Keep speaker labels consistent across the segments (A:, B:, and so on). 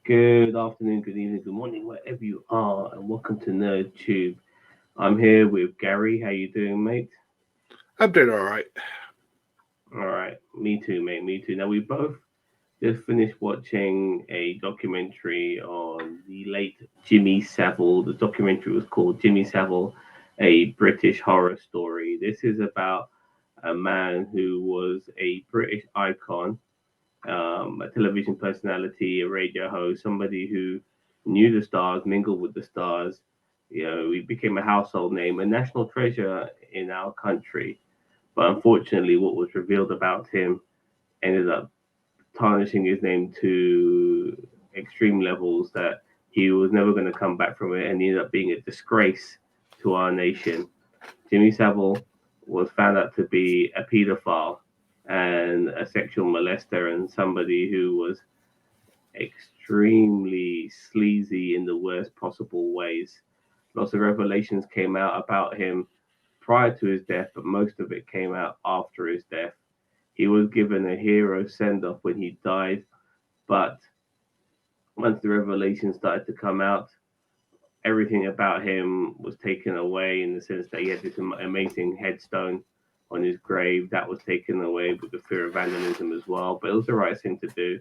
A: Good afternoon, good evening, good morning, wherever you are, and welcome to NerdTube. I'm here with Gary. How you doing, mate?
B: I'm doing all right.
A: All right, me too, mate. Me too. Now we both just finished watching a documentary on the late Jimmy Savile. The documentary was called Jimmy Savile, a British horror story. This is about a man who was a British icon, a television personality, a radio host, somebody who knew the stars, mingled with the stars. He became a household name, a national treasure in our country. But unfortunately, what was revealed about him ended up tarnishing his name to extreme levels that he was never going to come back from it, and he ended up being a disgrace to our nation. Jimmy Savile was found out to be a pedophile and a sexual molester and somebody who was extremely sleazy in the worst possible ways. Lots of revelations came out about him prior to his death, but most of it came out after his death. He was given a hero send off when he died, but once the revelations started to come out, everything about him was taken away in the sense that he had this amazing headstone on his grave that was taken away with the fear of vandalism as well. But it was the right thing to do,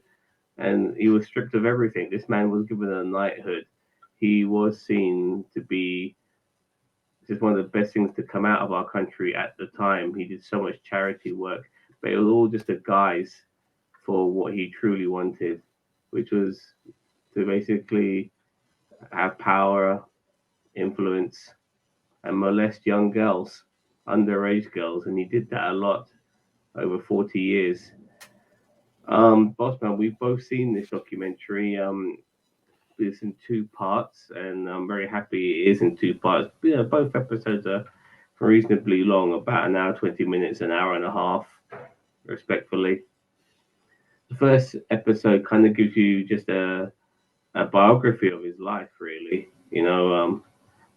A: and he was stripped of everything. This man was given a knighthood. He was seen to be just one of the best things to come out of our country at the time. He did so much charity work, but it was all just a guise for what he truly wanted, which was to basically have power, influence, and molest young girls, underage girls, and he did that a lot over 40 years. Bossman, we've both seen this documentary. It's in two parts, and I'm very happy it is in two parts. Yeah, both episodes are reasonably long, about an hour, 20 minutes, an hour and a half, respectfully. The first episode kind of gives you just a biography of his life, really.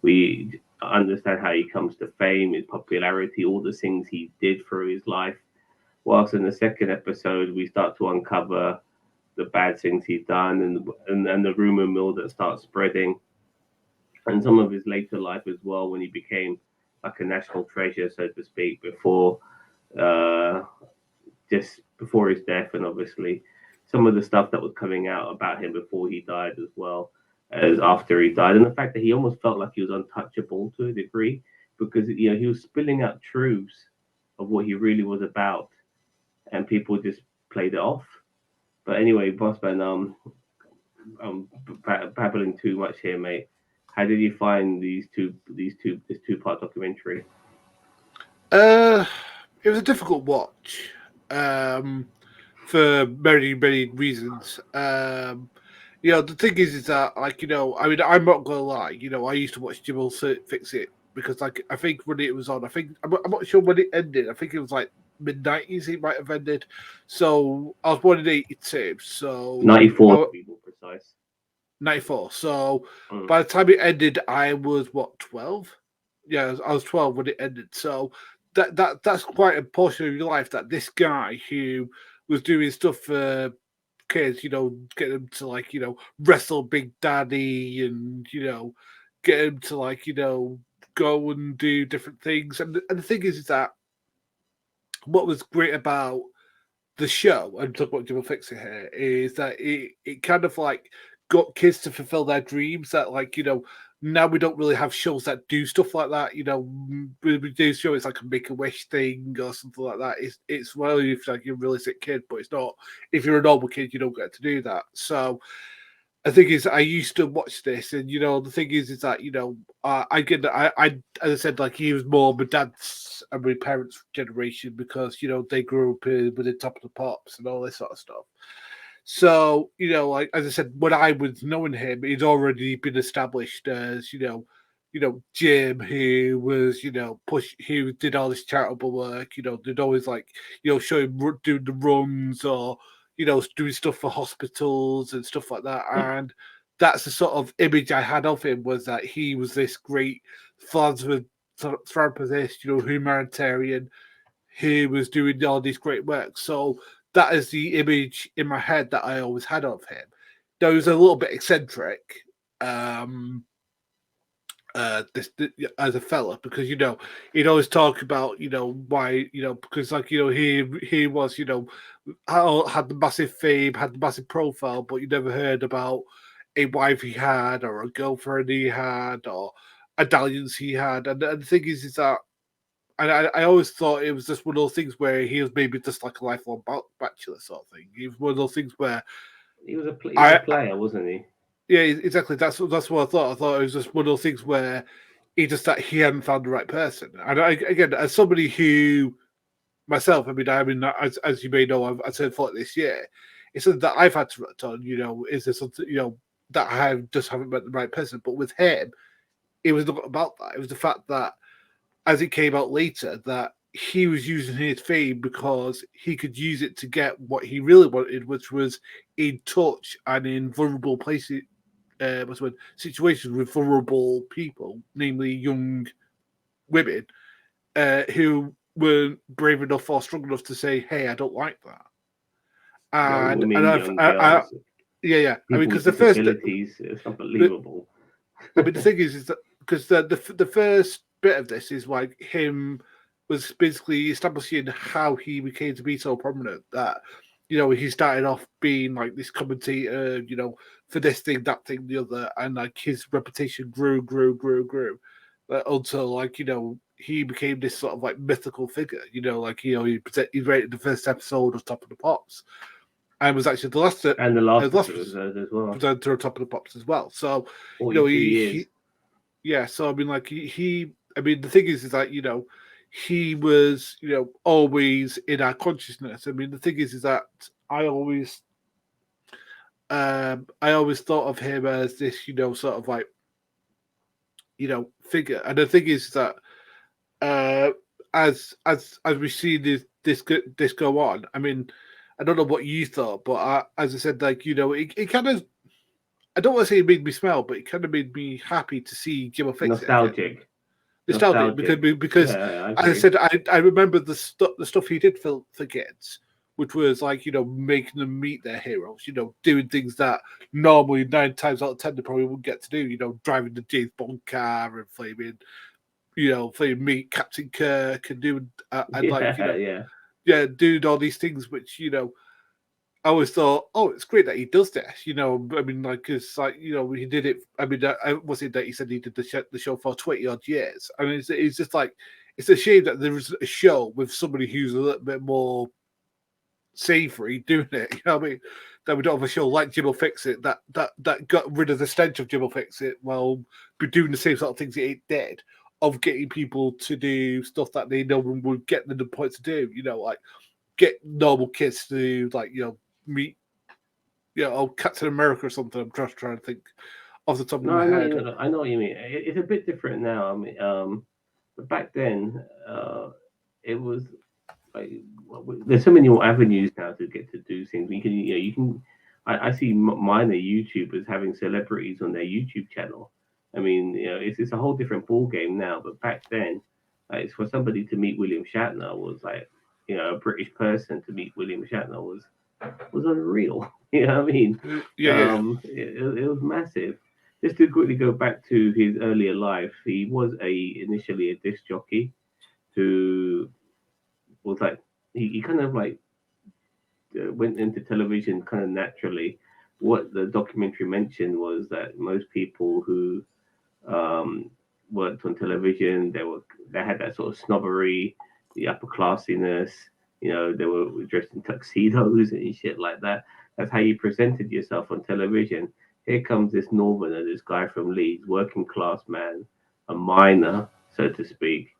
A: We understand how he comes to fame, his popularity, all the things he did through his life. Whilst in the second episode, we start to uncover the bad things he's done and the rumor mill that starts spreading, and some of his later life as well when he became like a national treasure, so to speak, uh, just before his death, and obviously some of the stuff that was coming out about him before he died as well as after he died, and the fact that he almost felt like he was untouchable to a degree because he was spilling out truths of what he really was about, and people just played it off. But anyway, Bossman, I'm babbling too much here, mate. How did you find this two-part documentary?
B: Uh, it was a difficult watch, um, for many many reasons. The thing is that I mean, I'm not gonna lie. I used to watch Jim Fix It because I think when it was on, I'm not sure when it ended. I think it was like mid-90s. It might have ended. So I was born in '82. So
A: 94 to be more precise.
B: '94. So
A: Mm.
B: by the time it ended, I was what 12. Yeah, I was 12 when it ended. So that's quite a portion of your life that this guy who was doing stuff for kids, get them to wrestle Big Daddy and get him to go and do different things. And the thing is that what was great about the show, and talk about Jim Fix It here, is that it kind of got kids to fulfill their dreams. That now we don't really have shows that do stuff like that. We do show it's like a Make a Wish thing or something like that. It's well if you're a really sick kid, but it's not if you're a normal kid, you don't get to do that. So the thing is, I used to watch this, and the thing is that I get I as I said, like he was more my dad's and my parents' generation because they grew up with the Top of the Pops and all this sort of stuff. So like as I said, when I was knowing him, he'd already been established as Jim, who was push, who did all this charitable work. They'd always show him doing the runs or doing stuff for hospitals and stuff like that. And that's the sort of image I had of him, was that he was this great philanthropist, humanitarian, who was doing all these great work. So that is the image in my head that I always had of him. Though he was a little bit eccentric. This as a fella, because he'd always talk about why because he was had the massive fame, had the massive profile, but you never heard about a wife he had or a girlfriend he had or a dalliance he had. And the thing is that, and I always thought it was just one of those things where he was maybe just like a lifelong bachelor sort of thing. He was one of those things where
A: he was a player, wasn't he?
B: yeah, exactly. That's what I thought. I thought it was just one of those things where that he hadn't found the right person. And again, as somebody who myself, I mean, as you may know, I turned 40 this year. It's something that I've had to reflect on. Is there something that I just haven't met the right person? But with him, it was not about that. It was the fact that, as it came out later, that he was using his fame because he could use it to get what he really wanted, which was in touch and in vulnerable places, situations with vulnerable people, namely young women, who weren't brave enough or strong enough to say, "Hey, I don't like that."
A: Young
B: And
A: women, young girls,
B: yeah. I mean,
A: people
B: because
A: with
B: the first,
A: disabilities, it's unbelievable.
B: I mean, the thing is that because the first bit of this is like him was basically establishing how he became to be so prominent that he started off being like this commentator, for this thing, that thing, the other, and like his reputation grew until like he became this sort of like mythical figure. Like he rated the first episode of Top of the Pops, and was actually the last
A: And the last episode as well.
B: presenter of Top of the Pops as well. So
A: 42 years.
B: yeah. So I mean, like I mean, the thing is that he was always in our consciousness. I mean, the thing is that I always thought of him as this sort of like figure. And the thing is that as we see this go on, I mean, I don't know what you thought, but as I said, like it kind of, I don't want to say it made me smile, but it kind of made me happy to see Jimmo fix it again. Nostalgic because
A: yeah,
B: as I said, I remember the stuff he did for kids, which was like making them meet their heroes, doing things that normally 9 times out of 10 they probably wouldn't get to do, driving the James Bond car and flaming meet Captain Kirk and doing doing all these things which I always thought, oh, it's great that he does this. I mean, like, because like he did it. I mean, was it that he said he did the show for 20 odd years? I mean, it's just like it's a shame that there is a show with somebody who's a little bit more savory doing it. You know what I mean? That we don't have a show like Jim'll Fix It that got rid of the stench of Jim'll Fix It while be doing the same sort of things it did of getting people to do stuff that they know would get them the point to do. Like get normal kids to like meet Captain America or something. I'm just trying to think off the top of my head.
A: I know what you mean. It's a bit different now. I mean, but back then, it was like there's so many more avenues now to get to do things. You can. I see minor YouTubers having celebrities on their YouTube channel. I mean, it's a whole different ball game now. But back then, it's for somebody to meet William Shatner was like, a British person to meet William Shatner was unreal. You know what I mean?
B: Yeah.
A: It was massive. Just to quickly go back to his earlier life, he was initially a disc jockey who was like he kind of like went into television kind of naturally. What the documentary mentioned was that most people who worked on television, they had that sort of snobbery, the upper classiness. They were dressed in tuxedos and shit like that. That's how you presented yourself on television. Here comes this northerner, this guy from Leeds, working class man, a miner, so to speak.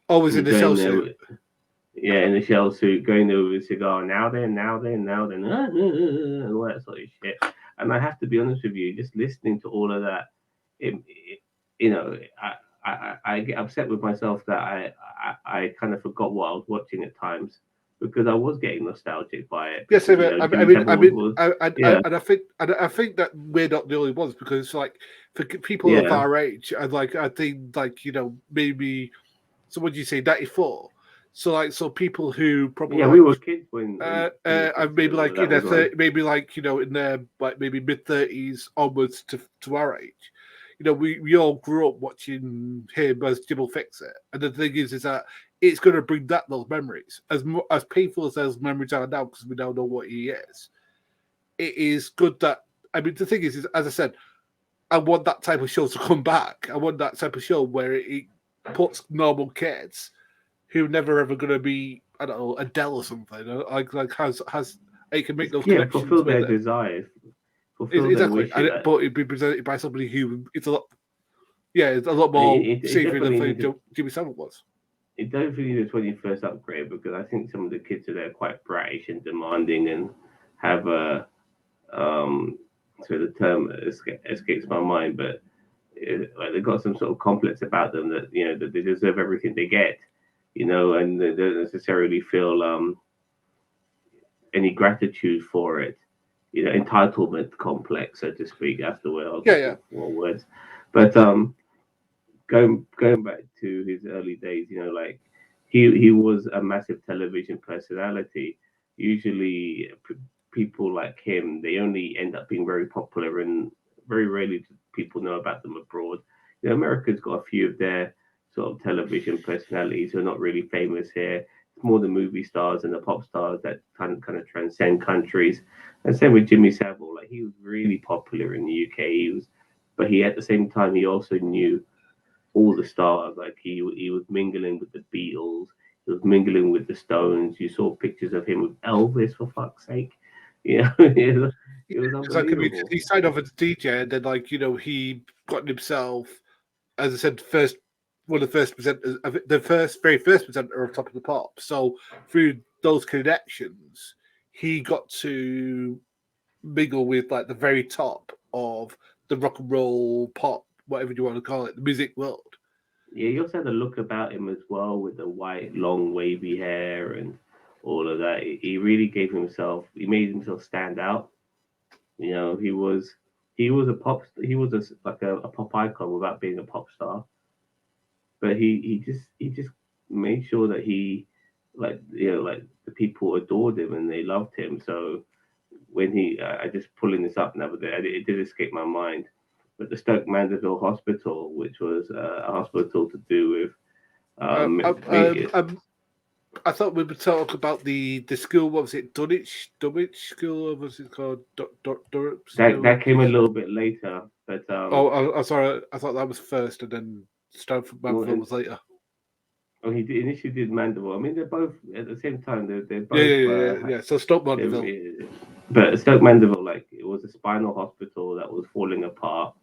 B: Always in the shell suit.
A: Yeah, in the shell suit, going there with a cigar. Now then, and all that sort of shit. And I have to be honest with you, just listening to all of that, I get upset with myself that I kind of forgot what I was watching at times because I was getting nostalgic by it.
B: Yes, I think that we're not the only ones because it's like for people of our age, and like I think like maybe so what do you say 94? So people who probably
A: Yeah, we were kids when
B: and maybe like in
A: that
B: their
A: was on.
B: maybe like in their like maybe mid-30s onwards to our age, we all grew up watching him as Jim will fix it, and the thing is that it's going to bring back those memories as painful as those memories are now because we now know what he is. It is good that the thing is as I said, I want that type of show to come back. I want that type of show where it puts normal kids who never ever going to be, I don't know, Adele or something. Like has it can make those connections
A: fulfill
B: with
A: their
B: it.
A: desires, fulfill their
B: Exactly,
A: wishes.
B: but it'd be presented by somebody who it's a lot, it's a lot more
A: It
B: savory
A: definitely
B: than Jimmy Savile was.
A: it definitely needs a 21st upgrade because I think some of the kids today are quite bratish and demanding and have a so the term escapes my mind, but like they've got some sort of complex about them that that they deserve everything they get, and they don't necessarily feel any gratitude for it. Entitlement complex, so to speak. That's the way I was
B: Yeah.
A: looking for words. But going back to his early days, like he was a massive television personality. Usually, people like him, they only end up being very popular, and very rarely do people know about them abroad. America's got a few of their sort of television personalities who are not really famous here. It's more the movie stars and the pop stars that kind of transcend countries. And same with Jimmy Savile, like he was really popular in the UK. But he at the same time he also knew all the stars. Like he was mingling with the Beatles. He was mingling with the Stones. You saw pictures of him with Elvis, for fuck's sake. It was
B: It's like
A: unbelievable.
B: he started off as a DJ, and then he got himself, as I said, first one of the first presenters, the very first presenter of Top of the Pop. So through those connections, he got to mingle with like the very top of the rock and roll pop, whatever you want to call it, the music world.
A: Yeah, he also had a look about him as well with the white, long, wavy hair and all of that. He really gave himself. He made himself stand out. He was a pop. He was like a pop icon without being a pop star. But he just made sure that he like the people adored him and they loved him. So when I just pulling this up now, but it did escape my mind. But the Stoke Mandeville Hospital, which was a hospital to do with
B: Um, um, um,
A: me,
B: um, I thought we would talk about the school. What was it? Dunwich School. Or was it called?
A: that came a little bit later. But
B: I'm sorry. I thought that was first, and then Stanford
A: well,
B: Manville was later.
A: he initially did Mandeville. I mean, they're both at the same time. They're
B: Yeah,
A: both.
B: So Stoke Mandeville.
A: But Stoke Mandeville, like it was a spinal hospital that was falling apart,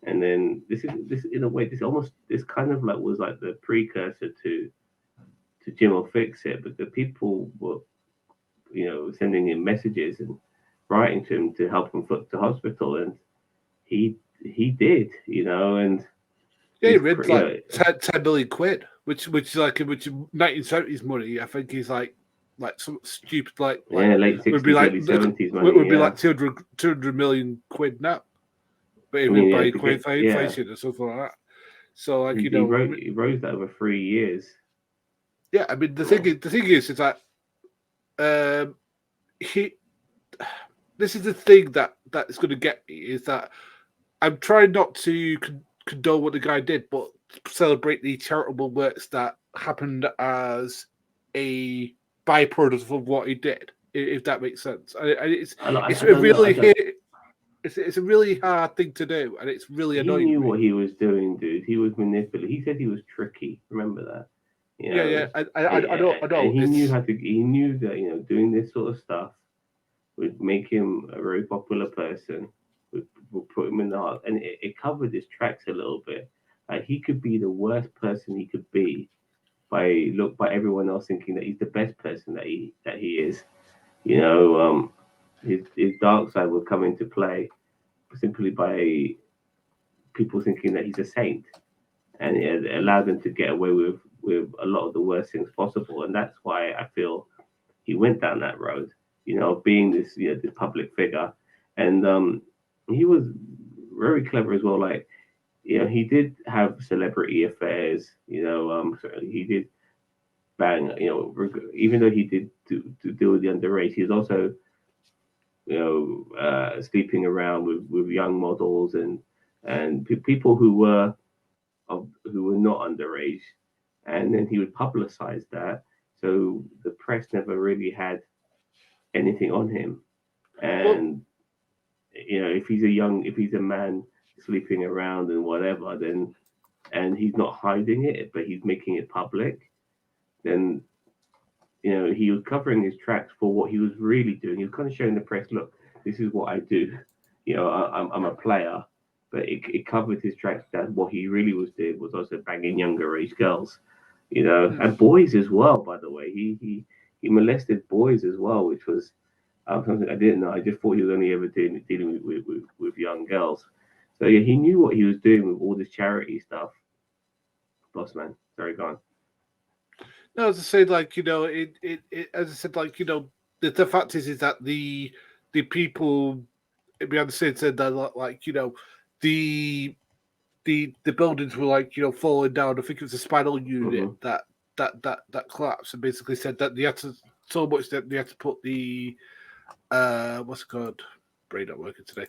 A: and then this in a way this kind of like was like the precursor to Jim will fix it, but the people were sending him messages and writing to him to help him foot to hospital, and he did, and
B: Yeah, he
A: he's
B: read like 10 million quid, which is like which 1970s money. I think he's like some stupid
A: yeah, late
B: would be
A: 60s,
B: like
A: early 70s
B: would
A: money,
B: be
A: yeah.
B: like 200 million quid now, but
A: I mean,
B: even by
A: yeah, to get yeah,
B: inflation or something like that. So
A: he rose that over 3 years.
B: yeah. I mean, the thing is that um, he. This is the thing that's going to get me is that I'm trying not to condone what the guy did, but celebrate the charitable works that happened as a byproduct of what he did, if that makes sense. And it's
A: I
B: a
A: don't know. I
B: really
A: don't.
B: it's a really hard thing to do, and it's really
A: He
B: annoying
A: knew
B: me.
A: what he was doing, dude. He was manipulating. He said he was tricky. Remember that, you
B: Yeah.
A: know.
B: I
A: And
B: know.
A: he knew
B: It's
A: how to. He knew that doing this sort of stuff would make him a very popular person. Would put him in the heart, and it covered his tracks a little bit. Like he could be the worst person he could be by everyone else thinking that he's the best person that he is. You know, his dark side would come into play simply by people thinking that he's a saint, and it allowed him to get away with a lot of the worst things possible. And that's why I feel he went down that road. Being this this public figure, and he was very clever as well. Like he did have celebrity affairs. So he did bang. Even though he did to deal with the underage, he was also sleeping around with young models and people who were not underage, and then he would publicize that, so the press never really had anything on him.
B: Well,
A: And if he's a man sleeping around and whatever, then and he's not hiding it, but he's making it public, then he was covering his tracks for what he was really doing. He was kind of showing the press, look, this is what I do. I'm a player, but it covered his tracks that what he really was doing was also banging younger age girls, and boys as well. By the way, he molested boys as well, which was something I didn't know. I just thought he was only ever dealing with young girls. So yeah, he knew what he was doing with all this charity stuff. Boss man, sorry, gone.
B: no, as I said, like as I said, like the fact is that the people behind the scenes said that like the the buildings were like falling down. I think it was a spinal unit
A: Hmm.
B: that collapsed, and basically said that they had to so much that they had to put the what's it called? Brain not working today.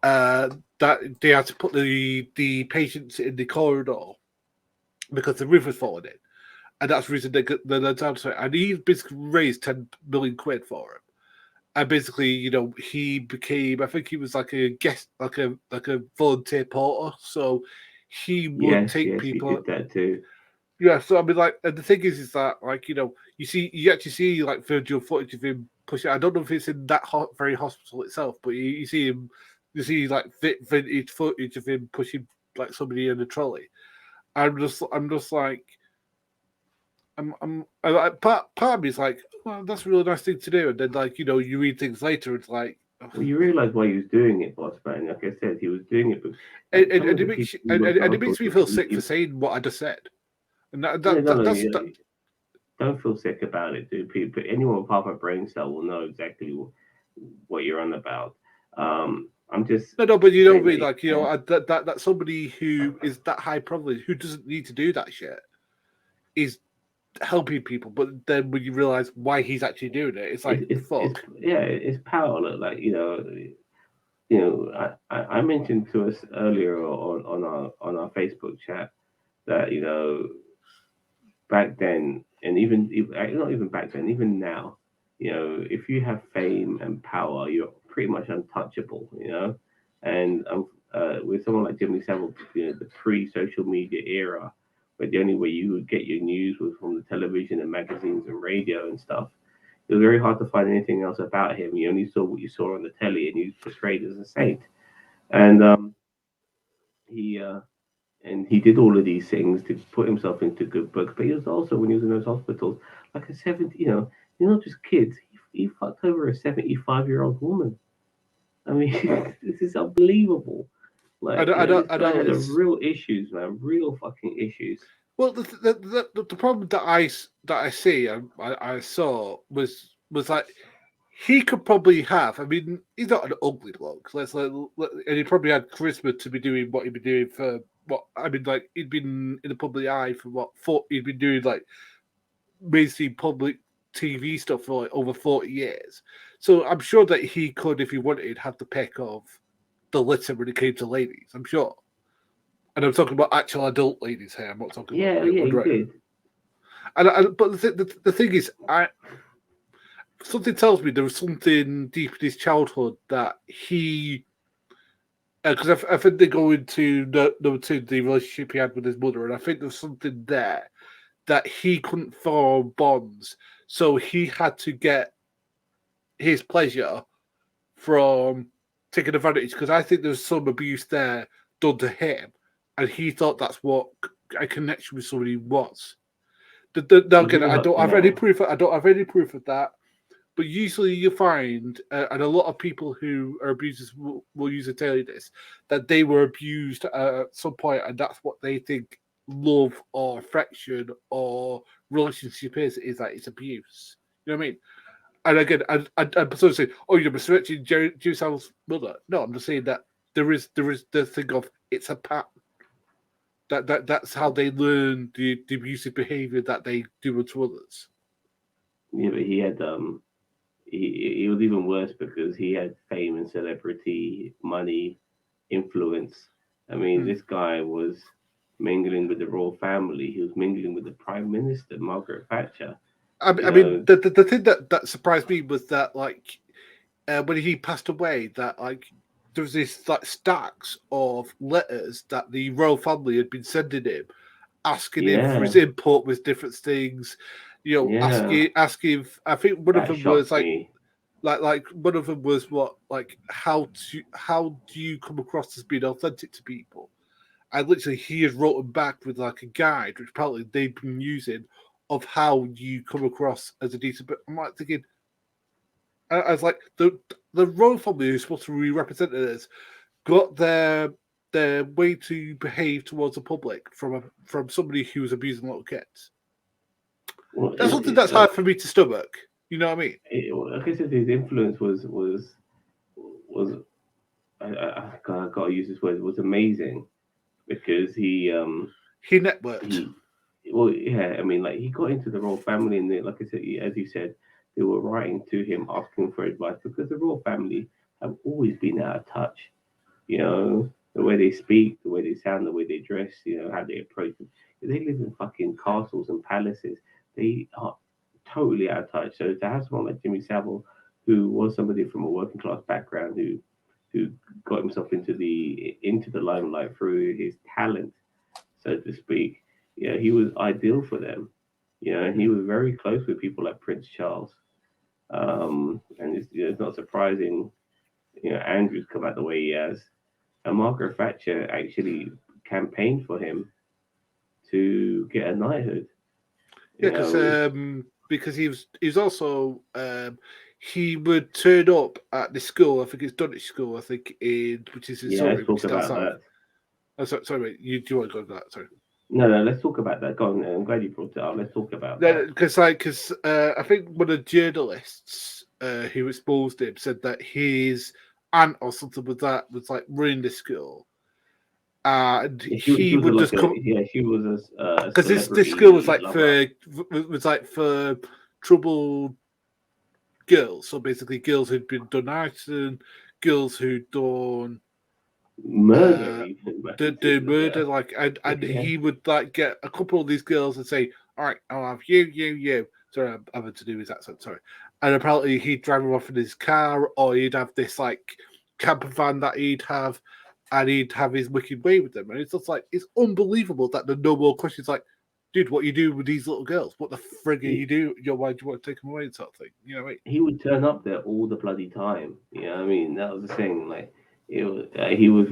B: That they had to put the patients in the corridor because the roof was falling in, and that's the reason they're down to it. And he basically raised 10 million quid for him. And basically, he became. I think he was like a guest, like a volunteer porter. So he would
A: Yes,
B: take
A: yes, he
B: people.
A: did that too.
B: Yeah. So I mean, like, and the thing is that like you actually see like virtual footage of him pushing. I don't know if it's in that very hospital itself, but you see him. You see like vintage footage of him pushing like somebody in a trolley. I'm just like. Part of me is like, well, that's a really nice thing to do, and then like you read things later, it's like, ugh.
A: Well, you realize why he was doing it, boss man. Like I said, he was doing it, but some
B: And
A: of the
B: it makes
A: people he looked
B: and it
A: after,
B: makes me feel sick for saying what I just said, and
A: yeah, no, no,
B: that's that.
A: don't feel sick about it, dude. People, anyone with half a brain cell will know exactly what you're on about. I'm just
B: No, but
A: saying
B: what I
A: that
B: mean, like that somebody who is that high privilege who doesn't need to do that shit is helping people, but then when you realize why he's actually doing it, it's like
A: it's
B: fuck.
A: yeah, it's power. Like I mentioned to us earlier on our Facebook chat that back then, and not even back then, even now, if you have fame and power, you're pretty much untouchable, And with someone like Jimmy Savile, the pre-social media era, where the only way you would get your news was from the television and magazines and radio and stuff. It was very hard to find anything else about him. You only saw what you saw on the telly, and he was portrayed as a saint. And he he did all of these things to put himself into good books. But he was also, when he was in those hospitals, like a 70, you're not just kids. He fucked over a 75-year-old woman. I mean, this is unbelievable. Like, this
B: I
A: guy
B: know
A: had a
B: it's
A: real issues, man, real fucking issues.
B: well the problem that I see I saw was like he could probably have. I mean, he's not an ugly bloke. And he probably had charisma to be doing what he'd been doing for what I mean. Like he'd been in the public eye for he'd been doing like mainstream public TV stuff for like over 40 years. So I'm sure that he could, if he wanted, have the pick of the litter when it came to ladies. I'm sure. And I'm talking about actual adult ladies here. I'm not talking about
A: Yeah,
B: like
A: yeah, he
B: underage.
A: did.
B: But the thing is, something tells me there was something deep in his childhood that he because I think they go into number two the relationship he had with his mother, and I think there's something there that he couldn't form bonds, so he had to get his pleasure from taking advantage. Because I think there's some abuse there done to him, and he thought that's what a connection with somebody was. Now
A: It's
B: again,
A: very
B: I
A: hard.
B: don't have any
A: Yeah,
B: proof. I don't have any proof of that. But usually you find, and a lot of people who are abusers will usually tell you this, that they were abused at some point, and that's what they think love or affection or relationship is that it's abuse. You know what I mean? And again, I'm sort of saying, oh, you're misrepresenting Jerry Savil's mother. No, I'm just saying that there is the thing of it's a pattern. That's how they learn the abusive behavior that they do to others.
A: Yeah, but he had he was even worse because he had fame and celebrity, money, influence. I mean, this guy was mingling with the royal family. He was mingling with the Prime Minister, Margaret Thatcher. You
B: I mean,
A: know,
B: the thing that surprised me was that like when he passed away, that like there was this like stacks of letters that the royal family had been sending him, asking him for
A: yeah,
B: his input with different things. You know,
A: yeah,
B: asking. I think one of
A: that
B: them was
A: shocked
B: like
A: me.
B: one of them was what like how do you come across as being authentic to people? And literally, he had wrote them back with like a guide, which apparently they'd been using of how you come across as a decent. But I'm like thinking, I was like, the royal family who's supposed to be represented as got their way to behave towards the public from somebody who was abusing little kids.
A: Well,
B: That's something that's hard for me to stomach. You know what I mean?
A: I guess his influence was I gotta use this word, was amazing because
B: He networked.
A: he well, yeah, I mean, like he got into the royal family, and they, like I said, as you said, they were writing to him asking for advice because the royal family have always been out of touch. You know, the way they speak, the way they sound, the way they dress, you know, how they approach them. They live in fucking castles and palaces. They are totally out of touch. So to have someone like Jimmy Savile, who was somebody from a working class background, who got himself into the limelight through his talent, so to speak, yeah, he was ideal for them. You know, he was very close with people like Prince Charles. And it's not surprising, you know, Andrew's come out the way he has. And Margaret Thatcher actually campaigned for him to get a knighthood.
B: Yeah,
A: You know,
B: because he was also he would turn up at the school. I think it's Dunwich School. I think in which is in
A: yeah,
B: Surrey,
A: let's
B: which
A: talk
B: is down
A: about
B: south.
A: that.
B: Oh, sorry, wait, you do you want to go to that? Sorry.
A: No, no, let's talk about that. Go on. I'm glad you brought it up. Let's talk about that.
B: Because I think one of the journalists who exposed him said that his aunt or something was like running the school, and
A: Yeah, she
B: he
A: was a,
B: would
A: like
B: just
A: a
B: come
A: yeah, she was a
B: because this school was
A: celebrity
B: like
A: lover.
B: for troubled girls. So basically, girls who'd been done arson, girls who'd done
A: Murder,
B: uh
A: even back
B: the
A: into
B: murder. Like, and
A: yeah.
B: he would like get a couple of these girls and say, "All right, I'll have you." Sorry, I'm having to do his accent. Sorry. And apparently, he'd drive her off in his car, or he'd have this like camper van that he'd have, and he'd have his wicked way with them. And it's just like it's unbelievable that the no more questions like, dude, what you do with these little girls? What the frig are
A: He,
B: you do? Why do you want to take them away? Sort of thing. You know what I mean?
A: he would turn up there all the bloody time. You know what I mean? That was the thing. Like he was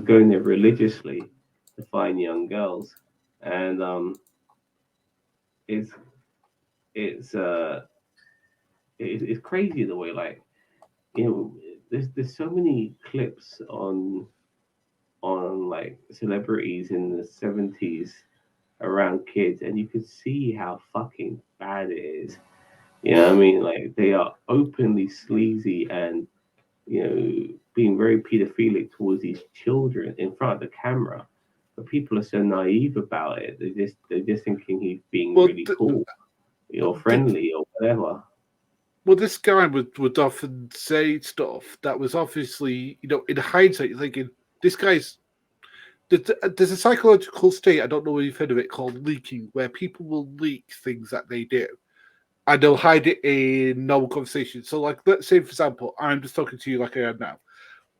A: going there religiously to find young girls, and it's it's uh it's crazy the way, like, you know, there's so many clips on like celebrities in the 70s around kids, and you can see how fucking bad it is. You know what I mean? Like they are openly sleazy and, you know, being very pedophilic towards these children in front of the camera. But people are so naive about it. They're just thinking he's being
B: Well,
A: really cool, or
B: th-
A: friendly or whatever.
B: well, this guy would often say stuff that was obviously, you know, in hindsight, you're thinking this guy's. There's a psychological state. I don't know if you've heard of it called leaking, where people will leak things that they do, and they'll hide it in normal conversation. So, like, let's say, for example, I'm just talking to you like I am now,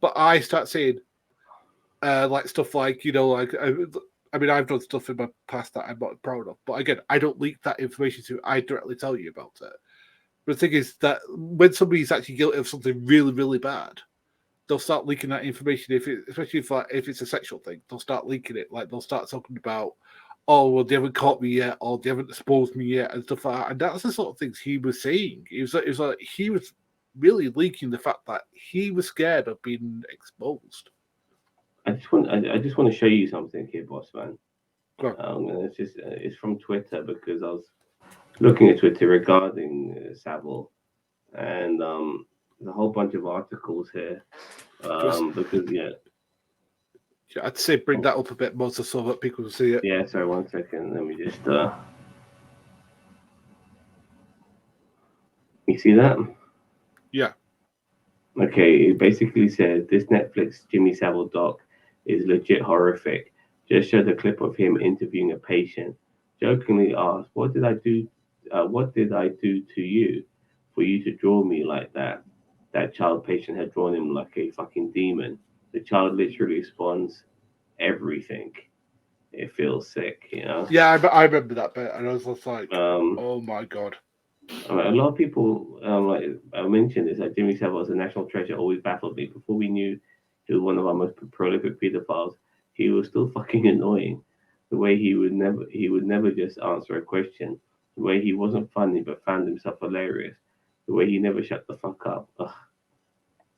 B: but I start saying like stuff like, you know, like I mean, I've done stuff in my past that I'm not proud of, but again, I don't leak that information to you. I directly tell you about it. But the thing is that when somebody's actually guilty of something really, really bad, they'll start leaking that information. Especially if it's a sexual thing, they'll start leaking it. Like they'll start talking about, oh well, they haven't caught me yet, or they haven't exposed me yet, and stuff like that. And that's the sort of things he was saying. It was like he was really leaking the fact that he was scared of being exposed.
A: I just want to show you something here, boss man.
B: Go
A: And it's from Twitter because I was looking at Twitter regarding Savile, and there's a whole bunch of articles here
B: on.
A: because yeah,
B: I'd say bring that up a bit more so that people can see it.
A: Yeah, sorry, 1 second. Let me just. You see that?
B: Yeah.
A: Okay, it basically says this Netflix Jimmy Savile doc is legit horrific. Just showed a clip of him interviewing a patient. Jokingly asked, "What did I do? What did I do to you for you to draw me like that?" That child patient had drawn him like a fucking demon. The child literally responds, "Everything." It feels sick, you know.
B: Yeah, I remember that bit, and I was just like,
A: Um,
B: "Oh my god."
A: a lot of people, like I mentioned this, like Jimmy Savile as a national treasure always baffled me. Before we knew he was one of our most prolific pedophiles, he was still fucking annoying. The way he would never just answer a question. The way he wasn't funny but found himself hilarious. The way he never shut the fuck up. Ugh.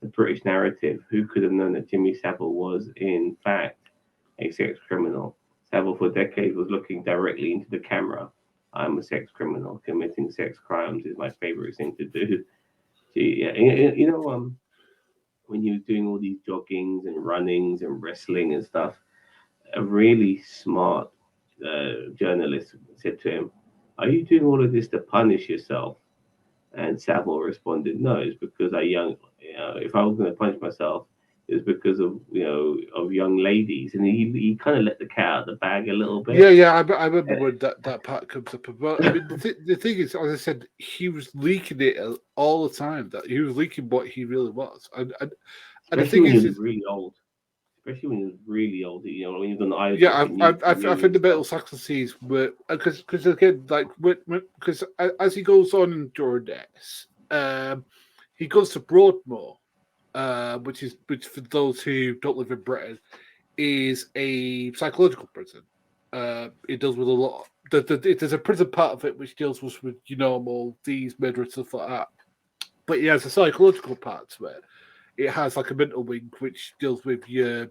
A: The British narrative. Who could have known that Jimmy Savile was, in fact, a sex criminal? Savile for decades was looking directly into the camera. I'm a sex criminal. Committing sex crimes is my favorite thing to do. Gee, yeah, when he was doing all these joggings and runnings and wrestling and stuff, a really smart journalist said to him, "Are you doing all of this to punish yourself?" And Savile responded, "No, it's because if I was going to punish myself, it's because of young ladies." And he kind of let the cat out of the bag a little bit.
B: Yeah. I remember when that part comes up. Well, I mean, the thing is, as I said, he was leaking it all the time. That he was leaking what he really was, and the
A: Especially
B: thing
A: when he
B: is,
A: was really old. Especially when he was really old. When he was on the ice
B: yeah,
A: watching
B: I
A: YouTube
B: think the
A: and
B: metal
A: stuff.
B: sacrifices were because again, like because as he goes on during this, he goes to Broadmoor, which for those who don't live in Britain is a psychological prison. It deals with a lot. There's a prison part of it which deals with your normal these murder and stuff like that, but it has a psychological part to it. It has like a mental wing which deals with your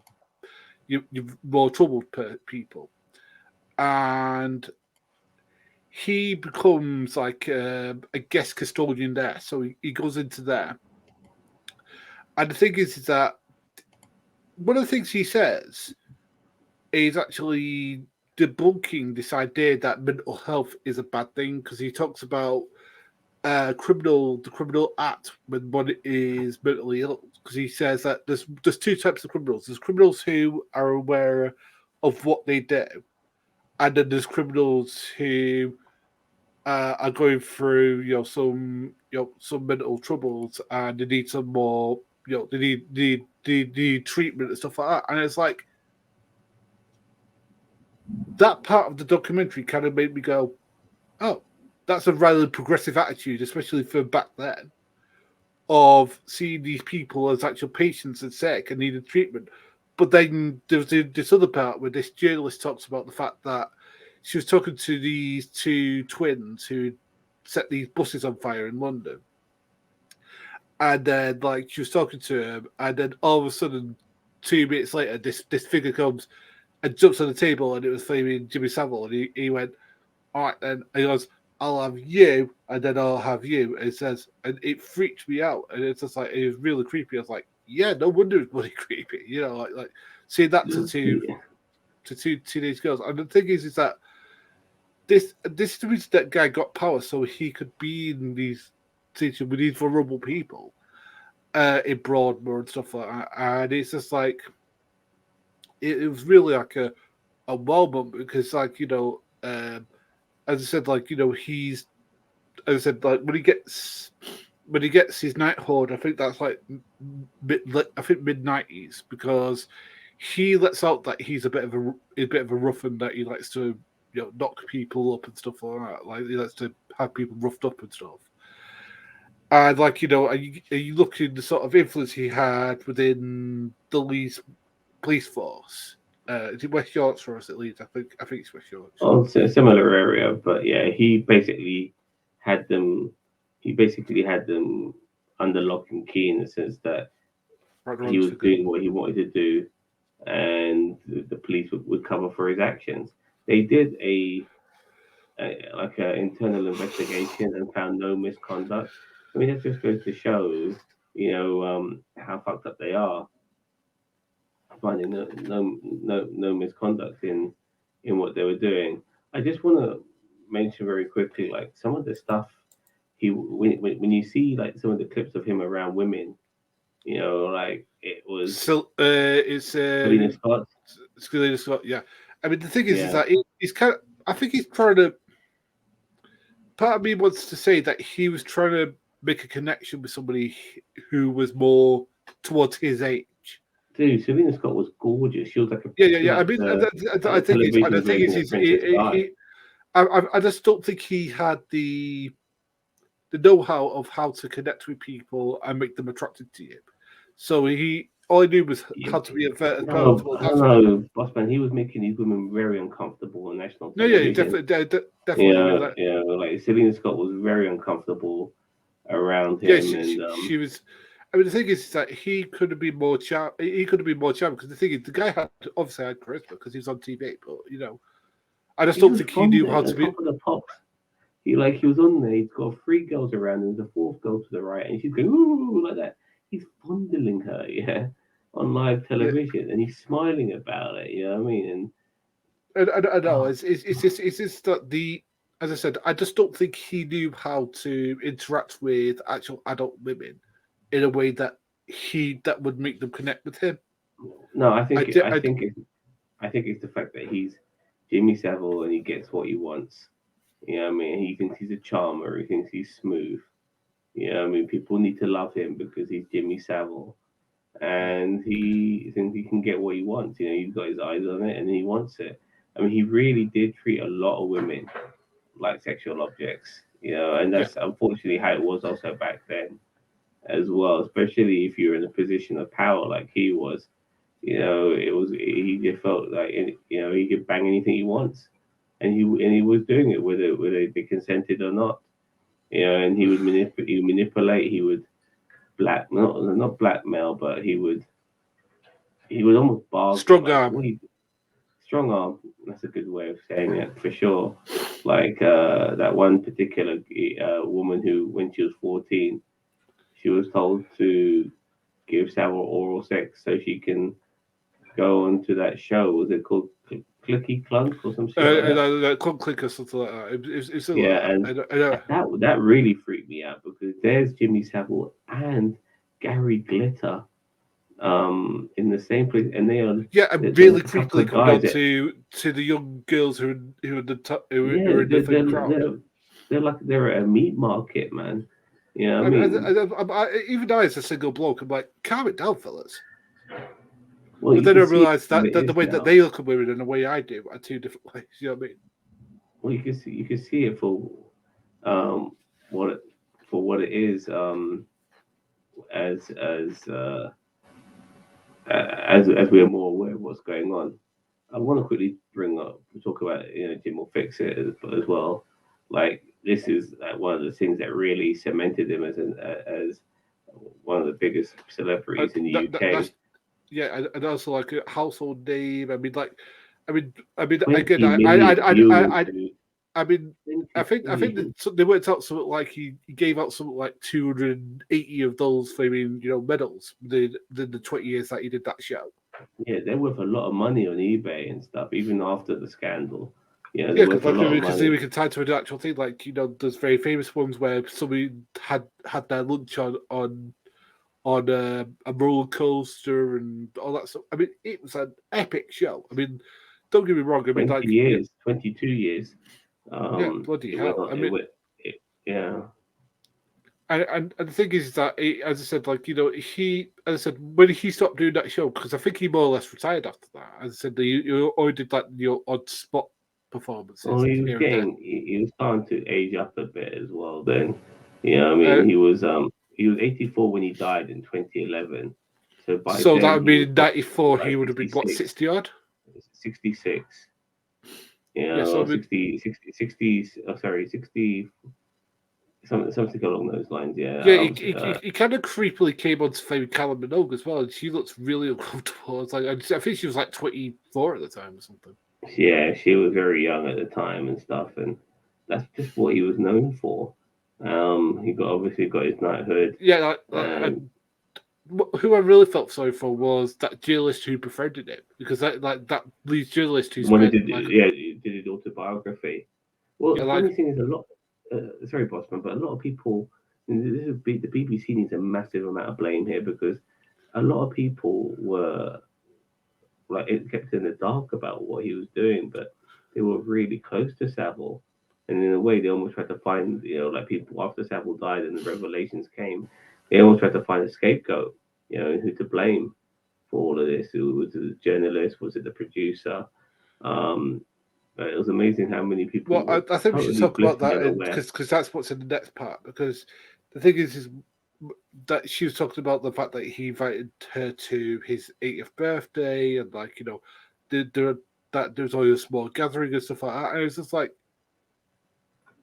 B: more troubled people, and he becomes like a guest custodian there. So he goes into there, and the thing is that one of the things he says is actually debunking this idea that mental health is a bad thing because he talks about the criminal act when one is mentally ill because he says that there's two types of criminals. There's criminals who are aware of what they do, and then there's criminals who are going through some mental troubles and they need some more they need treatment and stuff like that. And it's like that part of the documentary kind of made me go, oh, that's a rather progressive attitude, especially for back then, of seeing these people as actual patients and sick and needed treatment. But then there's this other part where this journalist talks about the fact that she was talking to these two twins who set these buses on fire in London. And then, like, she was talking to him, and then all of a sudden, 2 minutes later, this figure comes and jumps on the table, and it was flaming Jimmy Savile. And he went, all right, then. And he goes, I'll have you, and then I'll have you. And it says, and it freaked me out. And it's just like, it was really creepy. I was like, yeah, no wonder it's bloody creepy. Like seeing that to two teenage girls. And the thing is that this is the reason that guy got power so he could be in these situations with these vulnerable people in Broadmoor and stuff like that. And it's just like, it was really like a moment because, like, as I said, like, he's, as I said, like when he gets his knighthood, I think that's like mid 90s because he lets out that he's a bit of a ruffian, that he likes to knock people up and stuff like that. Like he likes to have people roughed up and stuff. And like are you looking at the sort of influence he had within the Leeds police force? Is it West Yorkshire or is it Leeds? I think it's West Yorkshire.
A: Oh, it's a similar area, but yeah, had them. He basically had them under lock and key in the sense that he was doing what he wanted to do, and the police would cover for his actions. They did like an internal investigation and found no misconduct. I mean, that just goes to show, how fucked up they are. finding no misconduct in what they were doing. I just want to mention very quickly, like some of the stuff when you see like some of the clips of him around women, like it was
B: So it's
A: Selena Scott.
B: Selena Scott. Yeah, I mean the thing is
A: Yeah,
B: that he's kind of. I think he's trying to. Part of me wants to say that he was trying to make a connection with somebody who was more towards his age.
A: dude, Selena Scott was gorgeous. She was like
B: Yeah. I mean,
A: like
B: I
A: a
B: think it's. And
A: television
B: the thing is,
A: version of Princess Di.
B: I just don't think he had the know-how of how to connect with people and make them attracted to him. So all he knew was
A: Yeah,
B: how to be a as
A: no,
B: palatable.
A: I don't know, Bossman. He was making these women very uncomfortable on national
B: No, yeah,
A: television.
B: definitely with that.
A: Like Selena Scott was very uncomfortable around
B: Yeah,
A: him, and
B: she was. I mean, the thing is that he could have been more charm. He could have been more charming because the thing is, the guy obviously had charisma because he was on TV. But I just
A: he
B: don't
A: was
B: think he knew how
A: fondling
B: to
A: on
B: be.
A: top of the pops. He was on there. He's got three girls around him. There's a fourth girl to the right, and she's going ooh like that. He's fondling her, yeah, on live
B: Yeah,
A: television, and he's smiling about it. You know what I mean?
B: I know.
A: Oh,
B: It's just that as I said, I just don't think he knew how to interact with actual adult women in a way that would make them connect with him.
A: no,
B: I
A: I think it's the fact that he's Jimmy Savile and he gets what he wants. You know what I mean? He thinks he's a charmer. He thinks he's smooth. You know what I mean? People need to love him because he's Jimmy Savile. And he thinks he can get what he wants. He's got his eyes on it and he wants it. I mean, he really did treat a lot of women like sexual objects, and
B: yeah
A: that's unfortunately how it was also back then as well, especially if you're in a position of power like he was. He just felt like he could bang anything he wants, and he was doing it whether they consented or not. And he would manipulate, he would not blackmail, but he would almost bargain
B: strong
A: like
B: arm.
A: what he strong arm. That's a good way of saying it for sure. Like that one particular woman who, when she was 14, she was told to give Savile oral sex so she can go on to that show. Was it called Clicky Clunk or some shit like that?
B: Clunk Click or something like that. It's still
A: Yeah,
B: like
A: and
B: that. I know.
A: that really freaked me out because there's Jimmy Savile and Gary Glitter in the same place, and they are
B: Yeah, and
A: there's
B: really
A: a couple
B: creepily
A: of
B: coming
A: guys
B: on
A: that
B: to the young girls who are the
A: yeah
B: who are in the thing crowd.
A: they're at a meat market, man. You know what I mean?
B: Even now, as a single bloke, I'm like, calm it down, fellas.
A: Well,
B: But
A: you
B: then I
A: can see
B: realised
A: what
B: that,
A: it
B: that the
A: is
B: way that
A: now.
B: they look at women and the way I do are two different ways. You know what I mean?
A: Well, you can see it for um what it, for what it is as as we are more aware of what's going on. I want to quickly talk about Jim will fix it as well. Like this is one of the things that really cemented him as one of the biggest celebrities in the UK.
B: That's and also like a household name. I mean, again,
A: 20 million viewers, dude.
B: I mean,
A: 20
B: I think
A: million.
B: that they worked out something like he gave out something like 280 of those flaming medals the 20 years that he did that show.
A: Yeah, they're worth a lot of money on eBay and stuff, even after the scandal. They're
B: Yeah,
A: worth
B: because
A: a
B: like
A: lot of
B: we can see
A: money.
B: we can tie to an actual thing. Like there's very famous ones where somebody had their lunch on a roller coaster and all that stuff. I mean, it was an epic show. I mean, don't get me wrong. I mean,
A: 20
B: like
A: years, 22 years.
B: yeah, bloody
A: It went
B: hell.
A: on.
B: I mean,
A: Yeah.
B: and the thing is that as I said, like he, as I said, when he stopped doing that show, because I think he more or less retired after that. As I said, you only did like your odd spot
A: Well,
B: performances here and there.
A: he was starting to age up a bit as well. Then, I mean,
B: Uh,
A: he was 84 when he died in 2011. So by
B: so that
A: then
B: would
A: he
B: be
A: was
B: in
A: what,
B: '94.
A: like
B: He would have been what
A: 66,
B: 60 odd.
A: 66.
B: Yeah, so I
A: Or
B: mean,
A: 60, oh, sorry, 60, something along those lines. Yeah.
B: yeah, he kind of creepily came on to play with Callum Minogue as well, and she looks really uncomfortable. It's like I think she was like 24 at the time or something.
A: Yeah, she was very young at the time and stuff, and that's just what he was known for. He obviously got his knighthood,
B: Yeah,
A: and
B: who I really felt sorry for was that journalist who befriended him, because that these journalists who
A: The one who
B: spent
A: did,
B: like
A: he did his autobiography. Well,
B: yeah
A: the
B: like
A: funny thing is, sorry, Bossman, but a lot of people, the BBC needs a massive amount of blame here because a lot of people were like it kept in the dark about what he was doing, but they were really close to Savile, and in a way, they almost tried to find, like people after Savile died and the revelations came, they almost tried to find a scapegoat, who to blame for all of this. Was it the journalist? Was it the producer? Um, but it was amazing how many people
B: well
A: were
B: I think we should
A: totally
B: talk about
A: blissfully
B: that
A: unaware.
B: because that's what's in the next part, because the thing is that she was talking about the fact that he invited her to his 80th birthday, and there that there's always a small gathering and stuff like that, and it's just like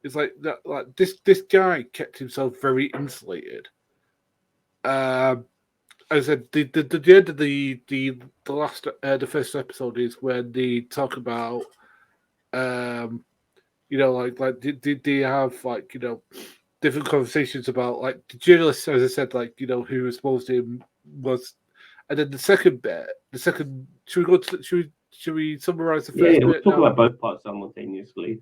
B: it's like that like this guy kept himself very insulated. um as I said, the end of the last the first episode is when they talk about um did they have different conversations about like the journalist, as I said, who exposed him was, and then the second bit, should we go to should we summarize the
A: Yeah,
B: first
A: yeah, we'll
B: bit
A: talk
B: now?
A: about both parts simultaneously.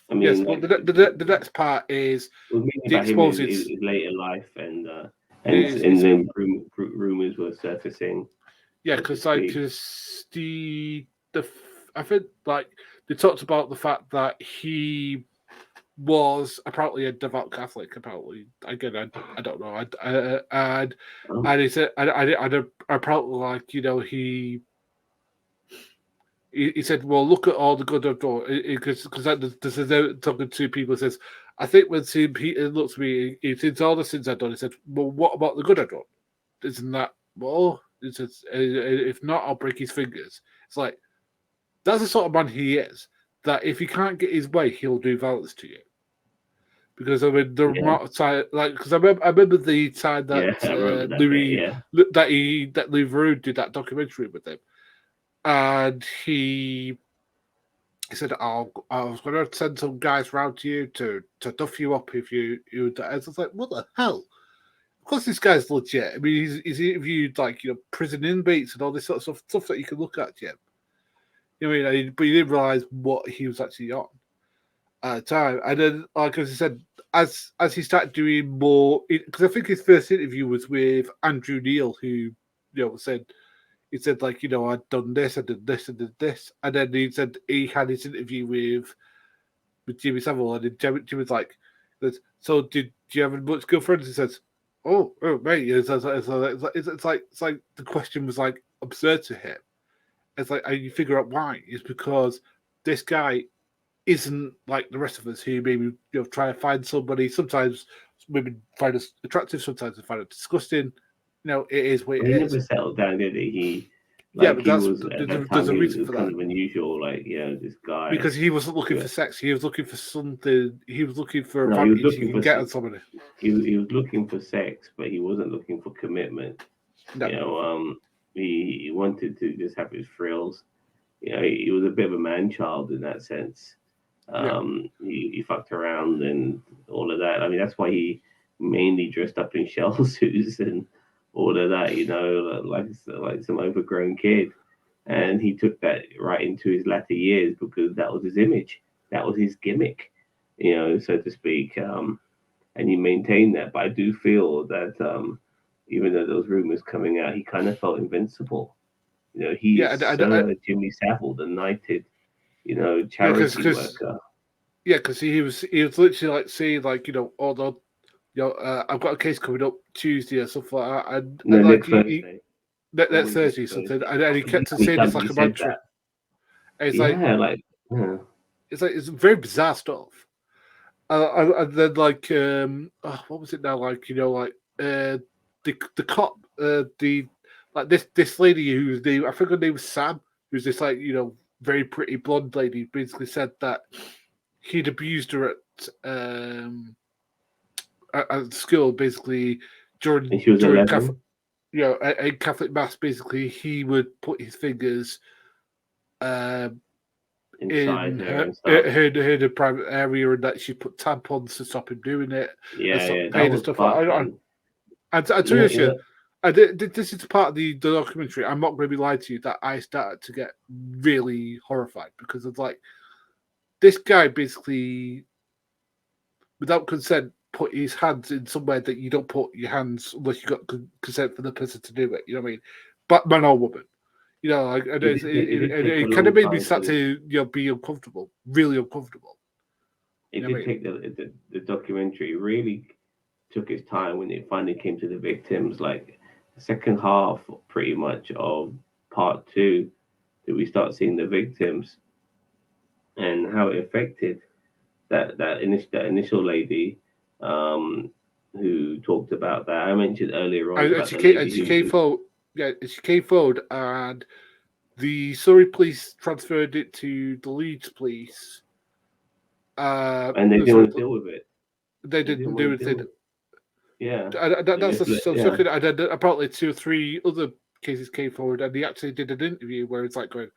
A: I
B: Yes,
A: mean,
B: well,
A: like
B: the next part is
A: it was mainly
B: the
A: about him in
B: exposes.
A: his later life, and
B: Is
A: then rumors were surfacing,
B: Yeah,
A: so to
B: because
A: speak.
B: I think they talked about the fact that he was apparently a devout Catholic. Apparently, again, I don't know.
A: Um,
B: And he said, I apparently he said, well, look at all the good I've done, because this is talking to people. Says, I think when seeing Peter looks at me, he says all the sins I've done. He said, well, what about the good I've done? Isn't that well? He says, if not, I'll break his fingers. It's like that's the sort of man he is. That if he can't get his way, he'll do violence to you. Because I mean, the
A: yeah,
B: amount of time, because I remember the time that
A: yeah, I remember that bit. Yeah,
B: that Louis Theroux did that documentary with him, and he said, I was going to send some guys round to you to duff you up if you." I was like, "What the hell?" Of course, this guy's legit. I mean, he's interviewed prison inmates and all this sort of stuff that you can look at, Jim. You know what I mean? But you didn't realize what he was actually on at the time. And then, like as I said, as he started doing more, because I think his first interview was with Andrew Neil, who said he said I'd done this, I did this, I did this, and then he said he had his interview with Jimmy Savile, and then Jimmy was like, "So do you have much girlfriends?" He says, "Oh, mate." It's like the question was like absurd to him. It's like, and you figure out why. It's because this guy isn't like the rest of us who maybe try to find somebody. Sometimes women find us attractive, sometimes they find it disgusting. It is what it
A: well, he
B: is.
A: never settled down, did he?
B: Yeah,
A: Like
B: but
A: he
B: that's
A: was at that
B: there's
A: time.
B: a
A: He
B: reason
A: was
B: for
A: kind
B: that,
A: of unusual. Like, this guy.
B: because he wasn't looking
A: Yeah.
B: for sex. He was looking for something. He was looking for
A: No, he was
B: advantage he
A: looking
B: can
A: for
B: get on somebody.
A: he was looking for sex, but he wasn't looking for commitment.
B: No,
A: You know, he wanted to just have his frills. He was a bit of a man child in that sense.
B: yeah,
A: He fucked around and all of that. I mean, that's why he mainly dressed up in shell suits and all of that. Like some overgrown kid. And he took that right into his latter years because that was his image, that was his gimmick, so to speak. And he maintained that. But I do feel that even though those rumors coming out, he kind of felt invincible. He
B: yeah,
A: is Sir Jimmy Savile, the knighted,
B: yeah,
A: charity worker.
B: because he was literally like saying although I've got a case coming up Tuesday or something like that, and
A: No,
B: like
A: next Thursday,
B: next
A: always next
B: Thursday or something,
A: Thursday.
B: and he
A: After
B: kept on
A: many
B: saying it's
A: times
B: like
A: he
B: a
A: said
B: mantra.
A: that.
B: And
A: Yeah, like, yeah.
B: it's very bizarre stuff. And then what was it now? The cop, the like this lady whose name, I think her name was Sam, who's this very pretty blonde lady, basically said that he'd abused her at school, basically
A: And
B: during
A: she was
B: during Catholic,
A: 11
B: at Catholic mass. Basically, he would put his fingers um
A: inside
B: in
A: her and stuff.
B: her private area, and that she put tampons to stop him doing it and
A: Yeah,
B: stop the
A: yeah, that
B: pain and
A: was
B: stuff like
A: fucked,
B: that.
A: man.
B: And I tell
A: You know,
B: you, This is part of the documentary. I'm not going to be lying to you that I started to get really horrified because it's like this guy basically, without consent, put his hands in somewhere that you don't put your hands unless you got consent for the person to do it. You know what I mean? But man or woman. You know, like, and
A: It did take a
B: it kind of
A: long
B: made me
A: time
B: start to be uncomfortable, really uncomfortable.
A: it
B: You know what I
A: did
B: mean?
A: take the documentary really took its time when it finally came to the victims. Like the second half, pretty much of part two, that we start seeing the victims and how it affected that initial lady, um, who talked about that. I mentioned earlier on
B: And
A: about the lady
B: she
A: who
B: came forward. Yeah, she came forward, and the Surrey police transferred it to the Leeds police.
A: and they didn't
B: So
A: want to deal with it.
B: they
A: They didn't
B: didn't
A: want
B: do
A: to deal
B: anything.
A: with it. Yeah, they
B: That's
A: just let
B: so
A: yeah.
B: shocking. And then apparently 2 or 3 other cases came forward, and he actually did an interview where it's like going,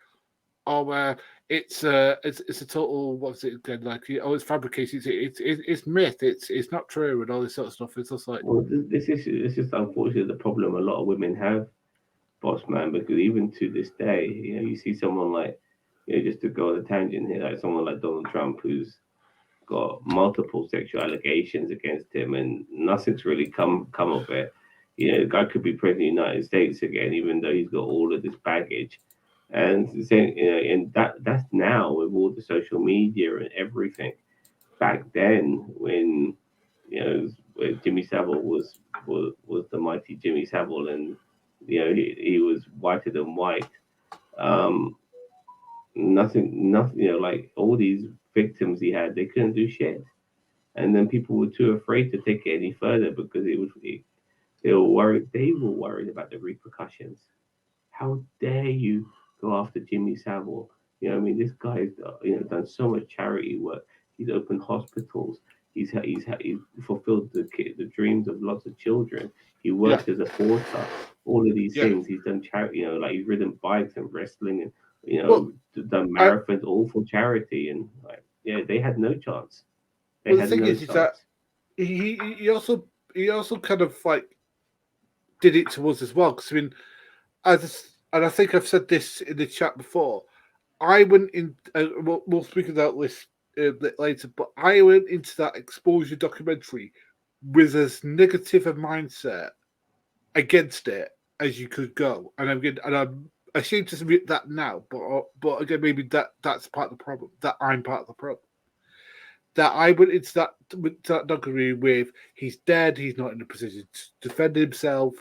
B: "Oh, it's a total what's it again? Like, oh, it's fabricated. It's myth. It's not true, and all this sort of stuff." It's just like,
A: Well, this is unfortunately the problem a lot of women have, boss man, because even to this day, you see someone like, just to go on a tangent here, like someone like Donald Trump, who's got multiple sexual allegations against him, and nothing's really come of it. The guy could be president of the United States again, even though he's got all of this baggage. And saying, and that's now with all the social media and everything. Back then, when when Jimmy Savile was the mighty Jimmy Savile, and he was whiter than white. Um, nothing. Like all these victims he had, they couldn't do shit, and then people were too afraid to take it any further because they were worried. They were worried about the repercussions. How dare you go after Jimmy Savile? I mean, this guy's done so much charity work. He's opened hospitals. He's fulfilled the dreams of lots of children. He
B: yeah,
A: worked as a porter. All of these
B: yeah.
A: things he's done charity. Like he's ridden bikes and wrestling and
B: Well,
A: done
B: I,
A: marathons all for charity. And like, yeah, they had no chance. They
B: well, the
A: had
B: thing
A: no
B: is that
A: chance.
B: he also kind of like did it to us as well. Because I mean, and I think I've said this in the chat before. I went in. We'll speak about this a bit later, but I went into that exposure documentary with as negative a mindset against it as you could go, and I'm ashamed to admit that now, but again, maybe that's part of the problem. That I'm part of the problem. That I went into that documentary with he's dead, he's not in a position to defend himself.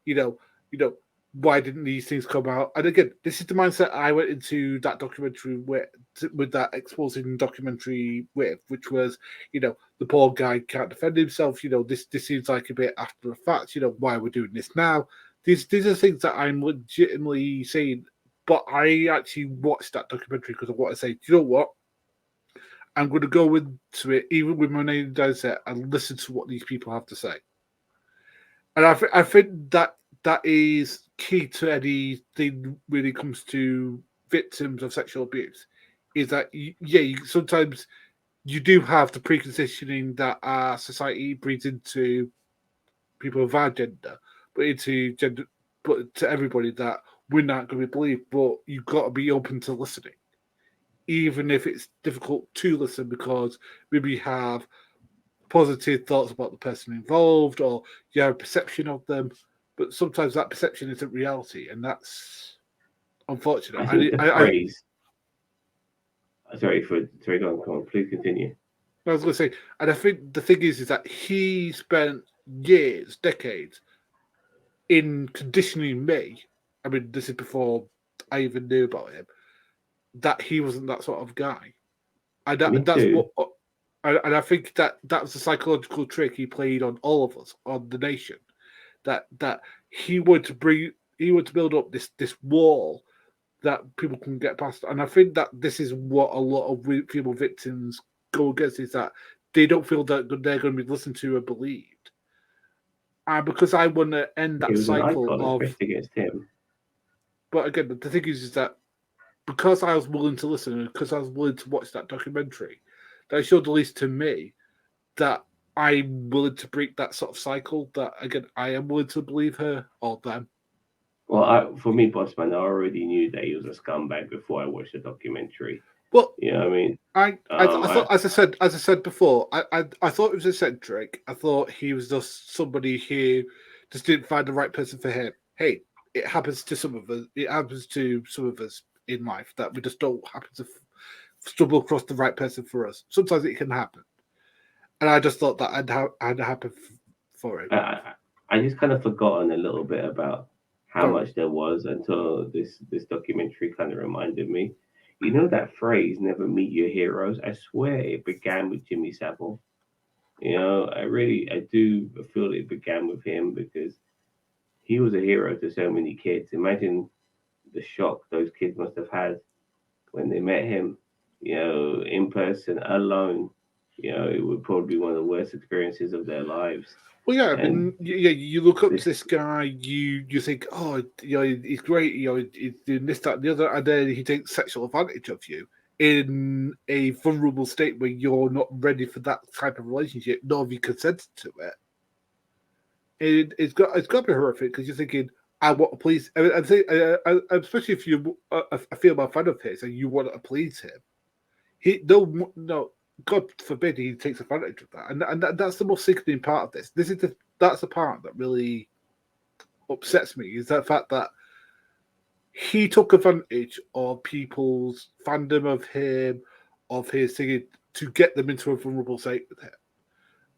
B: You know, you know, why didn't these things come out? And again, this is the mindset I went into that documentary with that exposing documentary with, which was, the poor guy can't defend himself. This seems like a bit after the fact. Why we're doing this now. These are things that I'm legitimately saying. But I actually watched that documentary because I want to say, do you know what? I'm going to go into it, even with my name down set, and listen to what these people have to say. And I think that is key to anything when it comes to victims of sexual abuse. Is that sometimes you do have the preconditioning that our society breeds into people of our gender, but to everybody that we're not going to believe. But you've got to be open to listening, even if it's difficult to listen because maybe you have positive thoughts about the person involved or you have a perception of them, but sometimes that perception isn't reality, and that's unfortunate.
A: I think the phrase. Sorry, go on. Please continue.
B: I was going to say, and I think the thing is that he spent years, decades, in conditioning me. I mean, this is before I even knew about him. That he wasn't that sort of guy, and
A: Me
B: that's what.
A: too.
B: And I think that was a psychological trick he played on all of us, on the nation. That he would to build up this wall that people can get past. And I think that this is what a lot of female victims go against, is that they don't feel that they're going to be listened to or believed. And because I want to end
A: He
B: that
A: was an
B: cycle
A: icon,
B: of,
A: especially against him.
B: but again, the thing is that because I was willing to listen and because I was willing to watch that documentary, that showed, at least to me, that I'm willing to break that sort of cycle. That again, I am willing to believe her or them.
A: Well, for me, Bossman, I already knew that he was a scumbag before I watched the documentary.
B: Well,
A: You know what I mean?
B: I thought, as I said before, I thought it was eccentric. I thought he was just somebody who just didn't find the right person for him. Hey, it happens to some of us. It happens to some of us in life that we just don't happen to stumble across the right person for us. Sometimes it can happen, and I just thought that had happened for him.
A: I just kind of forgotten a little bit about how
B: Go on.
A: much there was until this documentary kind of reminded me. You know that phrase, "Never meet your heroes." I swear it began with Jimmy Savile. You know, I do feel it began with him because he was a hero to so many kids. Imagine the shock those kids must have had when they met him, you know, in person alone. You know, it would probably be one of the worst experiences of their lives.
B: Well, yeah, I
A: And
B: mean, yeah, you look up to
A: this,
B: this guy, you think, oh, he's great, he's doing this, that, and the other, and then he takes sexual advantage of you in a vulnerable state where you're not ready for that type of relationship, nor have you consented to it. It's got to be horrific because you're thinking, I want to please. I think, especially if you a female fan of his and you want to please him, no, God forbid he takes advantage of that, and that's the most sickening part of this. That's the part that really upsets me is that fact that he took advantage of people's fandom of him, of his singing, to get them into a vulnerable state with him,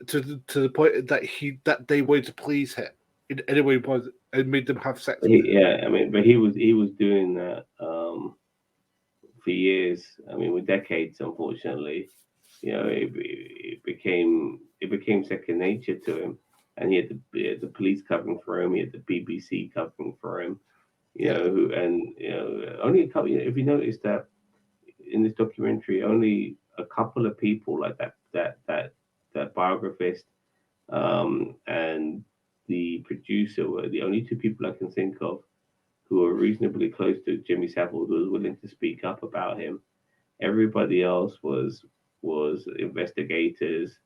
B: to the point that they wanted to please him in any way possible and made them have sex with him.
A: yeah, I mean, but he was doing that for years. I mean, with decades, unfortunately. You know, it became second nature to him, and he had the police covering for him. He had the BBC covering for him. You
B: Yeah.
A: know, and only a couple. If you notice that in this documentary, only a couple of people like that biographist and the producer were the only two people I can think of who were reasonably close to Jimmy Savile who was willing to speak up about him. Everybody else was investigators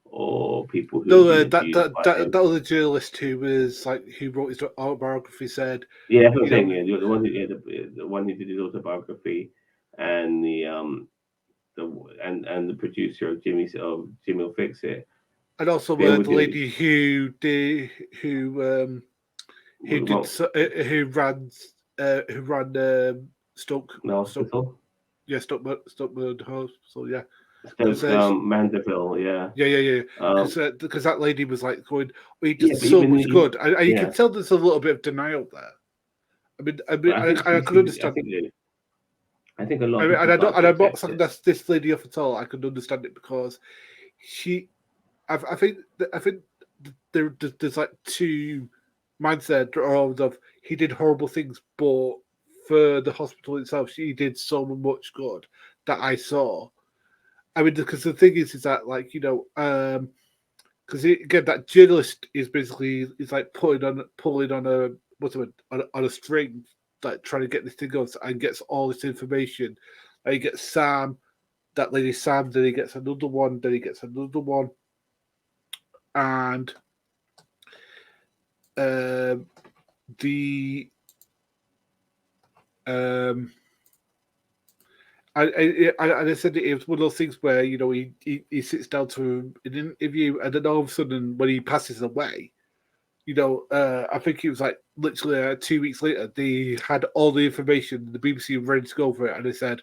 A: or people who had
B: No,
A: been
B: that
A: abused
B: that
A: by
B: that
A: him.
B: that other journalist who wrote his autobiography said,
A: Yeah, that's what I'm
B: you
A: saying.
B: know,
A: Yeah, the one who yeah, the one who did his autobiography and the and the producer of Jimmy Will Fix It.
B: and also
A: They were
B: the
A: doing
B: lady who did
A: well,
B: who ran
A: the
B: Stoke
A: hospital.
B: Stoke Hospital, yeah, because
A: Stoke Mandeville, yeah.
B: yeah,
A: Um,
B: because that lady was like going, oh, he
A: yeah,
B: does
A: but
B: so
A: even
B: much good, and you can
A: yeah,
B: tell there's a little bit of denial there.
A: but I think
B: I
A: she's,
B: could understand.
A: I think a lot of
B: And
A: people start to
B: I'm not
A: accept
B: saying
A: it.
B: that's this lady off at all. I could understand it because she, I think there's like two mindset of he did horrible things, but for the hospital itself, she did so much good that I saw. I mean, because the thing is that like because again, that journalist is basically is like pulling on a what's it on a string, like trying to get this thing on and gets all this information. And he gets Sam, that lady Sam, then he gets another one, then he gets another one, and um, the um, I said it was one of those things where he sits down to an interview and then all of a sudden when he passes away, I think it was like literally 2 weeks later they had all the information, the BBC were ready to go for it, and they said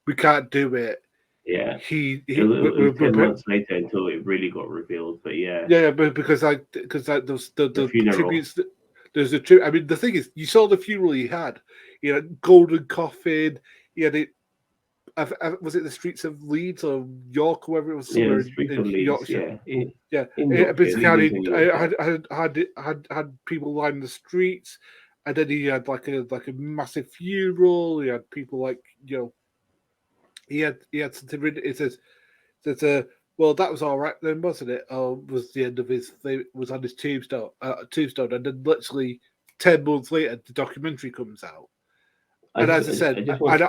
B: we can't do it.
A: Yeah,
B: He
A: it was 10 months later until it really got revealed. But yeah,
B: yeah, but because those
A: the
B: the
A: funeral.
B: tributes. There's a tribute. I mean, the thing is, you saw the funeral he had. Golden coffin. He had it. Was it the streets of Leeds or York, or wherever it was,
A: Yeah,
B: somewhere
A: the streets
B: in
A: of Leeds.
B: Yorkshire?
A: Yeah,
B: Yeah,
A: in Yorkshire.
B: basically,
A: Leeds is in
B: I
A: Yorkshire.
B: had people lining the streets, and then he had like a massive funeral. He had people like he had something written. It says that well, that was all right then, wasn't it? Was the end of his thing, was on his tombstone, and then literally 10 months later, the documentary comes out. And as I
A: I
B: said,
A: just want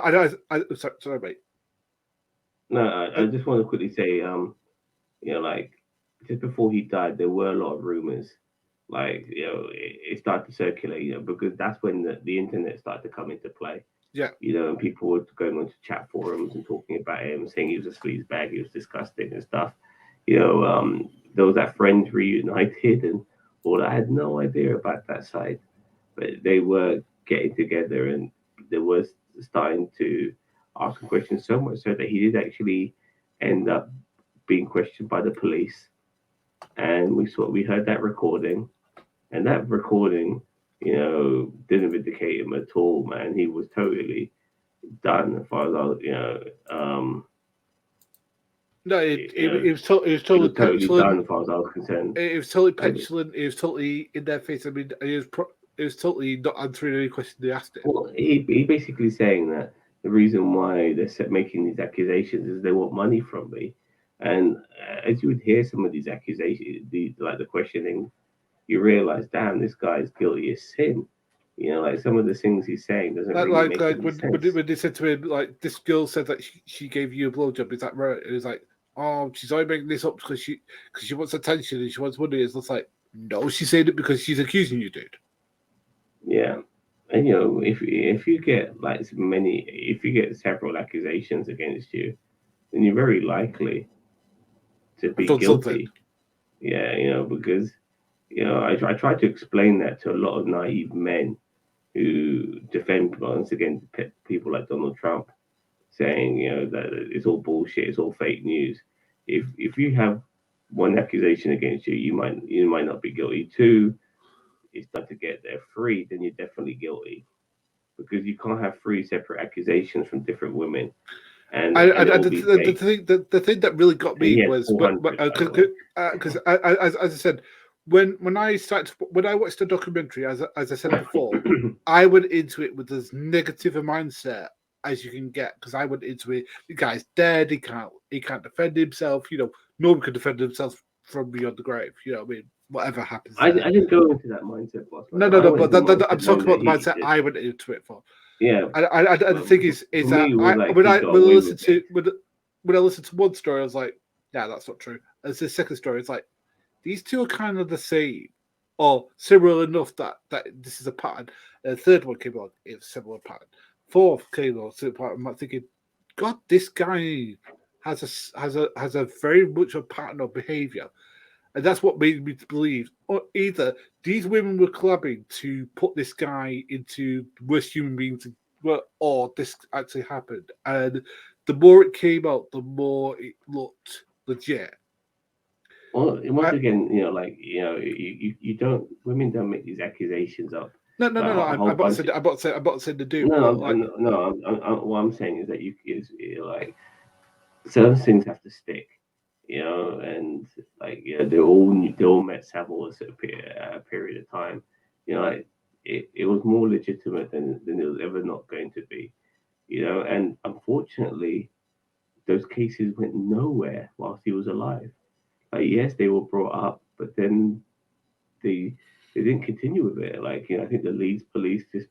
B: sorry, mate.
A: no,
B: Uh,
A: I just want to quickly say, like just before he died, there were a lot of rumors. Like, it started to circulate, because that's when the internet started to come into play.
B: Yeah.
A: And people were going onto chat forums and talking about him, saying he was a sleaze bag, he was disgusting and stuff. There was that Friends reunited, and all I had no idea about that side, but they were getting together, and they were starting to ask him questions, so much so that he did actually end up being questioned by the police. And we heard that recording, and that recording, didn't vindicate him at all, man. He was totally done as far as I was,
B: No, it was
A: he
B: totally
A: was totally
B: petulant.
A: done as far as I was concerned.
B: It was totally petulant. It was totally in their face. I mean, it was totally not answering any question they asked him.
A: Well, he basically saying that the reason why they're making these accusations is they want money from me. And as you would hear some of these accusations, the questioning, you realize, damn, this guy's guilty as sin. Like some of the things he's saying doesn't really make any sense.
B: When they said to him, like, this girl said that she gave you a blowjob, is that right? It was like, oh, she's only making this up because she wants attention and she wants money. It's just like, no, she said it because she's accusing you, dude.
A: Yeah. And if you get if you get several accusations against you, then you're very likely to be guilty. Something. Yeah, because I try to explain that to a lot of naive men who defend, once again, people like Donald Trump, saying that it's all bullshit, it's all fake news. If you have one accusation against you, you might not be guilty. Two, it's time to get there. Three, then you're definitely guilty, because you can't have three separate accusations from different women. And
B: the thing that really got me was because as I said, when I watched the documentary, as I said before, I went into it with as negative a mindset as you can get, because I went into it, the guy's dead, he can't defend himself, no one can defend himself from beyond the grave, I mean, whatever happens.
A: I didn't go into that mindset, boss.
B: No, but I'm talking about the mindset I went into it for.
A: Yeah,
B: and the thing is that when I listened to one story, I was like, yeah, that's not true. As the second story, it's like, these two are kind of the same, or similar enough that this is a pattern. And the third one came on, it's a similar pattern. Fourth came on, similar pattern. I'm thinking, God, this guy has a very much a pattern of behavior. And that's what made me believe, or either these women were clubbing to put this guy into the worst human being or this actually happened. And the more it came out, the more it looked legit.
A: Well, once again, you don't, women don't make these accusations up.
B: No. I'm about to say the do.
A: No, what I'm saying is that like, certain things have to stick. And they all met Savil at a period of time. It was more legitimate than it was ever not going to be. And unfortunately, those cases went nowhere whilst he was alive. Yes, they were brought up, but then they didn't continue with it. I think the Leeds police just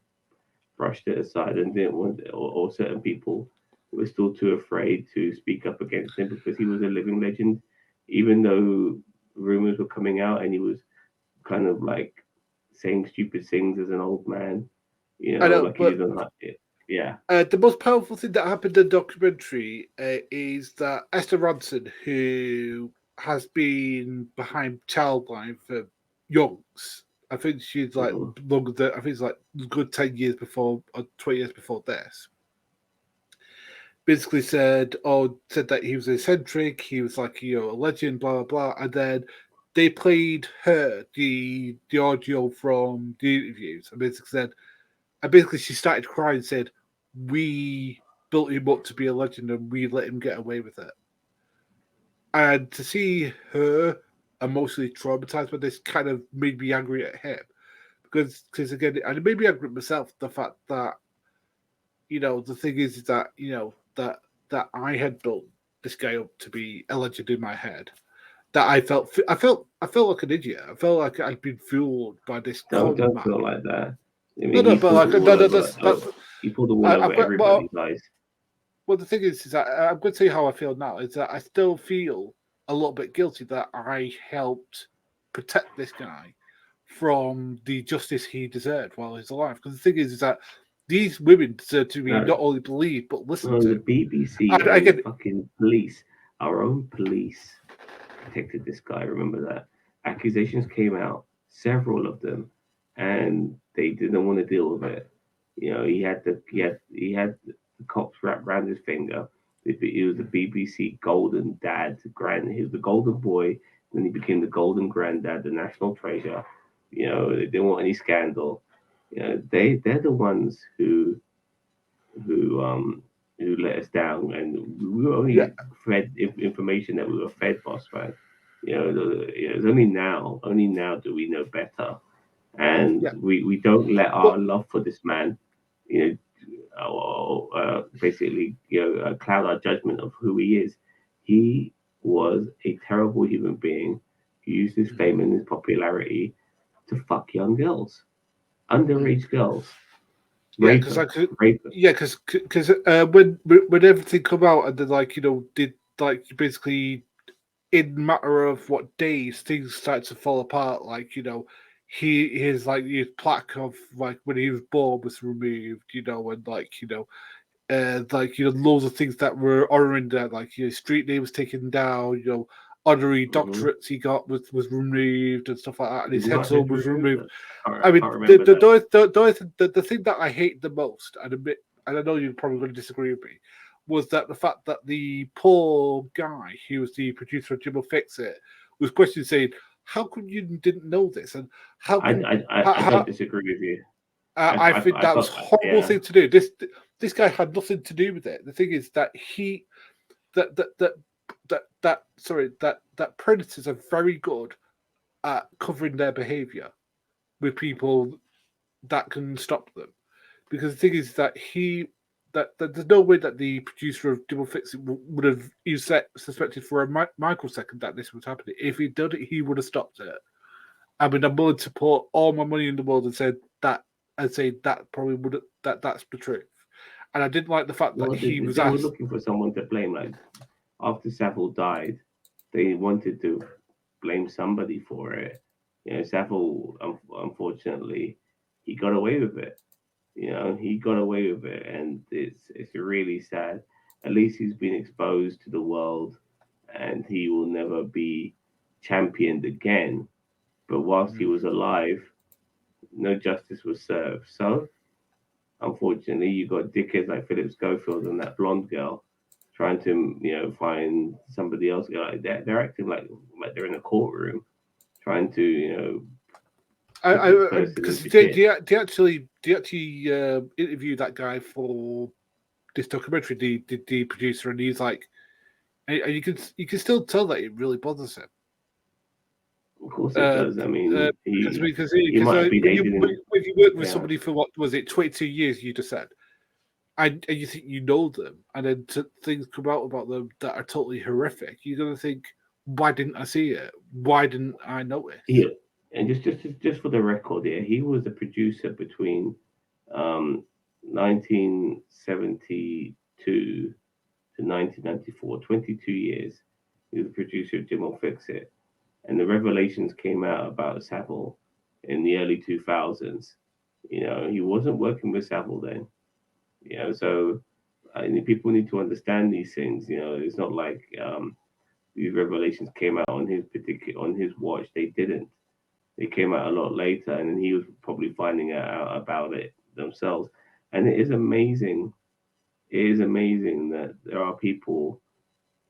A: brushed it aside and didn't want, or certain people were still too afraid to speak up against him, because he was a living legend, even though rumors were coming out and he was kind of like saying stupid things as an old man. I know, he didn't like it. Yeah.
B: The most powerful thing that happened in the documentary is that Esther Ranson, who has been behind Childline for Youngs, I think she's like longer than, I think it's like a good 10 years before, or 20 years before this. Basically said that he was eccentric, he was like, a legend, blah, blah, blah. And then they played her, the audio from the interviews, and basically she started crying and said, we built him up to be a legend and we let him get away with it. And to see her emotionally traumatized by this kind of made me angry at him. Because again, and it made me angry at myself, the fact that, the thing is that, that I had built this guy up to be a legend in my head. That I felt like an idiot. I felt like I'd been fooled by this.
A: Don't feel like that. I mean,
B: you pulled
A: the wool over everybody's eyes.
B: Well, the thing is that I'm going to tell you how I feel now. Is that I still feel a little bit guilty that I helped protect this guy from the justice he deserved while he's alive. Because the thing is that these women deserve to be
A: No,
B: not only believed but listened
A: no, the
B: to.
A: BBC
B: And
A: and the
B: again,
A: fucking police, our own police, protected this guy. Remember that accusations came out, several of them, and they didn't want to deal with it. You know, he had the cops wrapped around his finger. He was the BBC golden dad, he was the golden boy. Then he became the golden granddad, the national treasure. You know, they didn't want any scandal. You know, they're the ones who um who let us down, and we were
B: yeah,
A: only fed information that we were fed, boss man. It's only now do we know better, and
B: yeah.
A: we don't let
B: But
A: our love for this man, you basically, cloud our judgment of who he is. He was a terrible human being who used his fame and his popularity to fuck young girls, underage girls,
B: yeah,
A: rape
B: because
A: them,
B: I could,
A: rape them.
B: yeah, because when everything come out and then did basically in matter of what days things start to fall apart. His his plaque of when he was born was removed. And loads of things that were honoring that, street name was taken down. Honorary
A: Hmm.
B: doctorates he got was removed and stuff like that, and his
A: Is what
B: headstone
A: has
B: was
A: removed
B: removed.
A: it?
B: I
A: I
B: mean,
A: can't remember that.
B: the thing that I hate the most, and I know you're probably going to disagree with me, was that the fact that the poor guy who was the producer of Jim Will Fix It was questioned, saying, "How come you didn't know this? And how
A: I,
B: come?
A: I, I I don't
B: How,
A: disagree with you.
B: I think
A: I
B: that was
A: got
B: a
A: that.
B: horrible
A: Yeah.
B: thing to do. This guy had nothing to do with it. The thing is that that predators are very good at covering their behavior with people that can stop them. Because the thing is that that there's no way that the producer of Double Fix It would have suspected for a microsecond that this was happening. If he did it, he would have stopped it. I mean, I'm willing to put all my money in the world and say that probably would that's the truth. And I didn't like the fact that
A: Well,
B: he was
A: they were
B: asked.
A: looking for someone to blame. Like after Savile died, they wanted to blame somebody for it. Savile, unfortunately, he got away with it. He got away with it, and it's really sad. At least he's been exposed to the world, and he will never be championed again. But whilst he was alive, no justice was served. So, unfortunately, you got dickheads like Philip Schofield and that blonde girl trying to, find somebody else. Like they're acting like they're in a courtroom, trying to, put this person
B: Because
A: into jail.
B: they actually interview that guy for this documentary, the producer, and he's like, and you can still tell that it really bothers him.
A: Of course, it does. I mean,
B: Because
A: he might have been
B: when
A: aided in.
B: when you work with
A: Yeah,
B: somebody for what was it, 22 years, you just said, and you think you know them, and then things come out about them that are totally horrific, you're gonna think, why didn't I see it? Why didn't I notice?
A: yeah. And just for the record, here, he was a producer between 1972 to 1994, 22 years. He was the producer of Jim Will Fix It. And the revelations came out about Savile in the early 2000s. He wasn't working with Savile then. So I think people need to understand these things. It's not like these revelations came out on his watch. They didn't. They came out a lot later, and then he was probably finding out about it themselves. And it is amazing. It is amazing that there are people,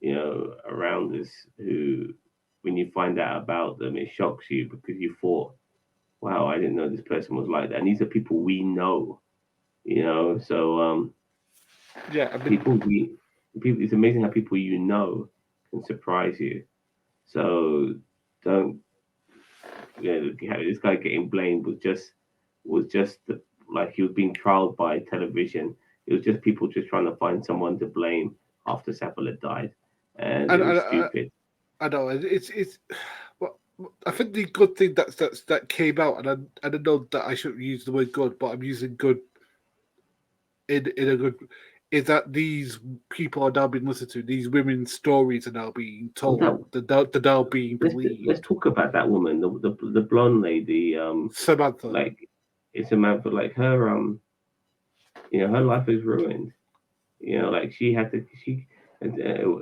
A: around us who, when you find out about them, it shocks you because you thought, wow, I didn't know this person was like that. And these are people we know, So
B: Yeah, I mean,
A: people we people. It's amazing how people can surprise you. So don't. This guy getting blamed was just like he was being trialed by television. It was just people just trying to find someone to blame after Savile had died, and it
B: and
A: was stupid.
B: I know it's. Well, I think the good thing that came out, and I know that I shouldn't use the word good, but I'm using good in a good. is that these people are now being listened to. These women's stories are now being
A: Well,
B: told. They're now being
A: let's
B: believed.
A: talk about that woman, the blonde lady.
B: Samantha.
A: Like it's a man for like her. Her life is ruined. Like she had to she. I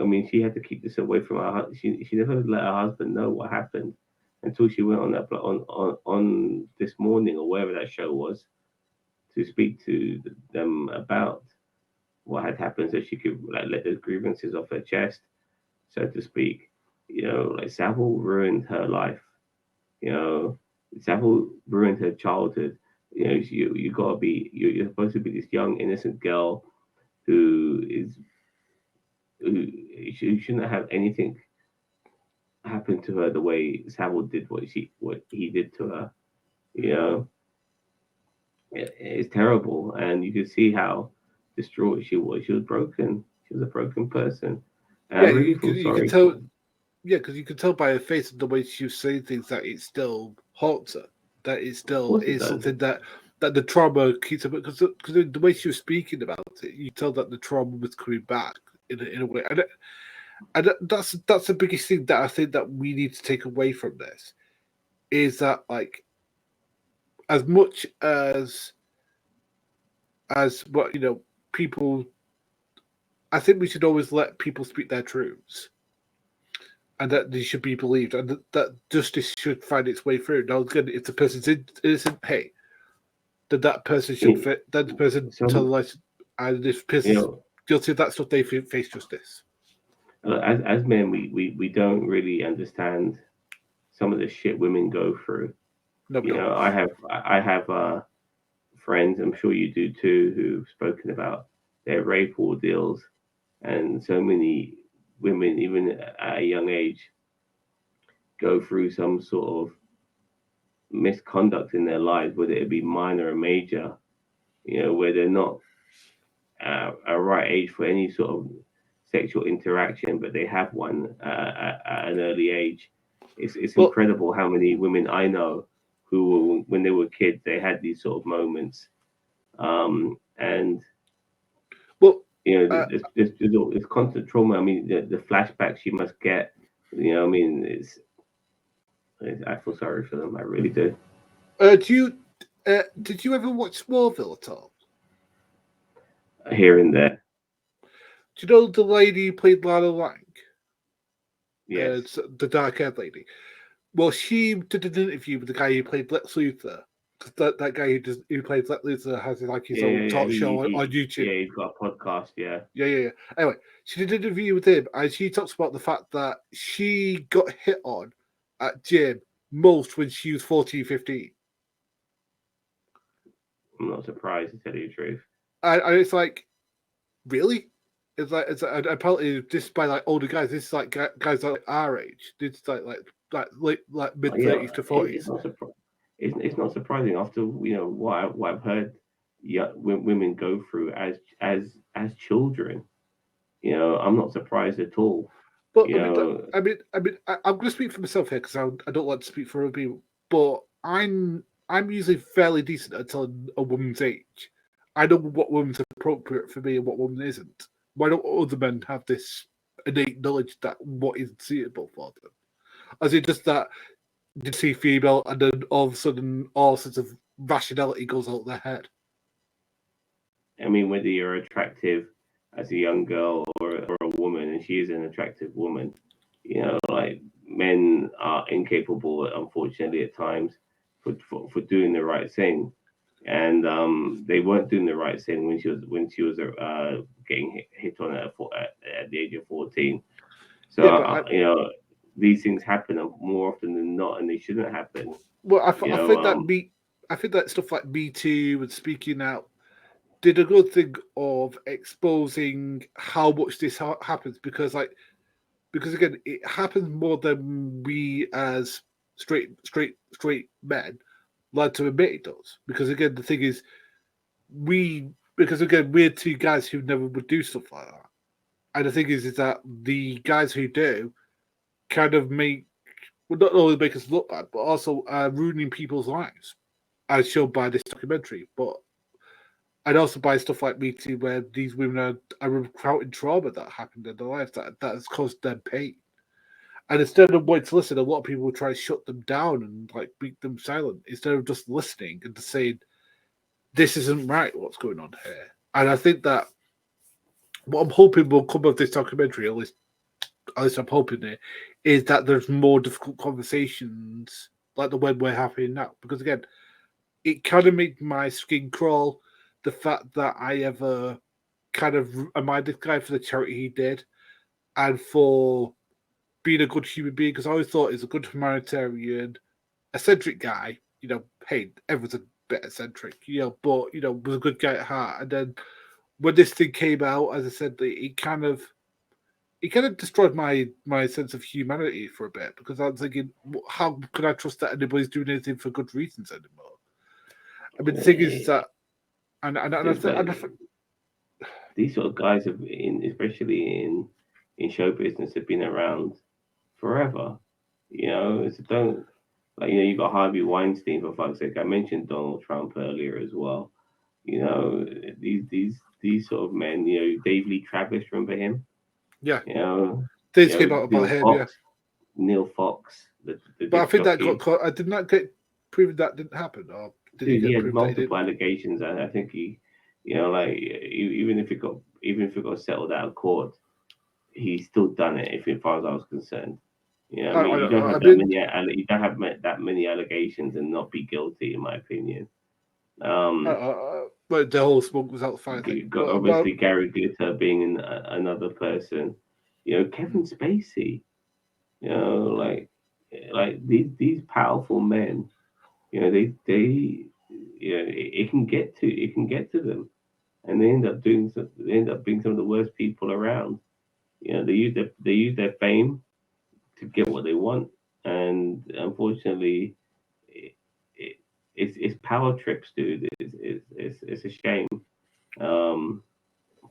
A: mean, she had to keep this away from her. She never let her husband know what happened until she went on that on this morning or wherever that show was to speak to them about what had happened, so she could like let those grievances off her chest, so to speak. Like Savile ruined her life. You know, Savile ruined her childhood. You gotta be. You're supposed to be this young innocent girl who is who she shouldn't have anything happen to her the way Savile did what he did to her. You know, it's terrible, and you could see how distraught she was. She was broken. She was a broken person, and I
B: Yeah,
A: really feel
B: you can
A: sorry
B: tell.
A: for.
B: Yeah, because you can tell by her face and the way she was saying things that it still haunts her. That it
A: Of
B: still
A: course, it
B: is
A: does.
B: something that the trauma keeps her. Because the way she was speaking about it, you tell that the trauma was coming back in a way. And that's the biggest thing that I think that we need to take away from this is that like as much as what people, I think we should always let people speak their truths and that they should be believed and that justice should find its way through. Now again, if the person's innocent, hey, then that person should
A: You
B: fit. Then the person tell the
A: some
B: lies, and if the
A: you
B: person's
A: know
B: guilty of that stuff, they face justice.
A: as men, we don't really understand some of the shit women go through.
B: No, we don't.
A: I have friends, I'm sure you do too, who've spoken about their rape ordeals, and so many women, even at a young age, go through some sort of misconduct in their lives, whether it be minor or major. Where they're not a right age for any sort of sexual interaction, but they have one at an early age. It's
B: Well,
A: incredible how many women I know who, when they were kids, they had these sort of moments. And
B: well, uh,
A: there's constant trauma. I mean, the flashbacks you must get. I mean, I feel sorry for them. I really do.
B: do you did you ever watch Smallville at all?
A: Here and there,
B: Do you know the lady who played Lana Lang,
A: yes.
B: the dark-haired lady? Well, she did an interview with the guy who played Lex Luthor. 'Cause that guy who plays Lex Luthor has like his
A: Yeah,
B: own
A: yeah, yeah.
B: talk show on YouTube.
A: He's got a podcast. Yeah.
B: Yeah. Anyway, she did an interview with him, and she talks about the fact that she got hit on at gym most when she was 14, 15.
A: I'm not surprised to tell you the truth.
B: And it's like, really? It's like and apparently this by like older guys. This is like guys like our age. It's like late like mid
A: Yeah,
B: 30s to
A: it's
B: 40s.
A: not it's not surprising after what I've heard. Yeah, women go through as children. I'm not surprised at all.
B: But
A: You know,
B: I'm going to speak for myself here because I don't like to speak for other people. But I'm usually fairly decent until a woman's age. I know what woman's appropriate for me and what woman isn't. Why don't other men have this innate knowledge that what is suitable for them? As it just that they see female and then all of a sudden all sorts of rationality goes out their head.
A: I mean, whether you're attractive as a young girl or a woman, and she is an attractive woman, like men are incapable, unfortunately, at times for doing the right thing. And they weren't doing the right thing when she was getting hit on at the age of 14. So
B: Yeah, but
A: these things happen more often than not, and they shouldn't happen.
B: well,
A: You
B: I
A: know,
B: think that I think that stuff like Me Too and speaking out did a good thing of exposing how much this happens because again it happens more than we as straight men like to admit it does because again the thing is we because again we're two guys who never would do stuff like that and the thing is that the guys who do kind of make well not only make us look bad but also ruining people's lives as shown by this documentary but And also by stuff like Me Too, where these women are recountering trauma that happened in their life that has caused them pain. And instead of wanting to listen, a lot of people try to shut them down and like make them silent instead of just listening and just saying, "This isn't right. What's going on here?" And I think that what I'm hoping will come of this documentary, at least I'm hoping it, is that there's more difficult conversations like the one we're having now. Because again, it kind of made my skin crawl. The fact that I ever kind of admired this guy for the charity he did and for being a good human being, because I always thought he's a good humanitarian, eccentric guy. Hey, everyone's a bit eccentric, but was a good guy at heart. And then when this thing came out, as I said, it kind of destroyed my sense of humanity for a bit because I was thinking, how can I trust that anybody's doing anything for good reasons anymore? I mean, the thing is
A: Yeah,
B: that, and I
A: it's
B: think,
A: like these sort of guys have, especially in show business, have been around forever. So don't, like, you got Harvey Weinstein, for fuck's sake. I mentioned Donald Trump earlier as well. You know, these sort of men. Dave Lee Travis, remember him?
B: yeah,
A: You know,
B: things came out about
A: Neil
B: him, yeah.
A: Fox, Neil Fox, the
B: But I
A: disc
B: think that got
A: jockey.
B: caught. I did not get proven that didn't happen, or did he
A: Dude, he
B: get
A: had
B: proved that he
A: multiple
B: didn't?
A: allegations, and I think like even if it got settled out of court, he still done it. If as far as I was concerned, I
B: I,
A: mean, you don't
B: I, I
A: have that
B: mean,
A: many you don't have that many allegations and not be guilty, in my opinion. Um,
B: but the whole smoke was out the fire thing.
A: got
B: But
A: obviously Gary Glitter being another person. Kevin Spacey. You know, like these powerful men. They it can get to them, and they end up being some of the worst people around. They use their fame to get what they want, and unfortunately, it, it, it's power trips, dude. It's a shame. Um,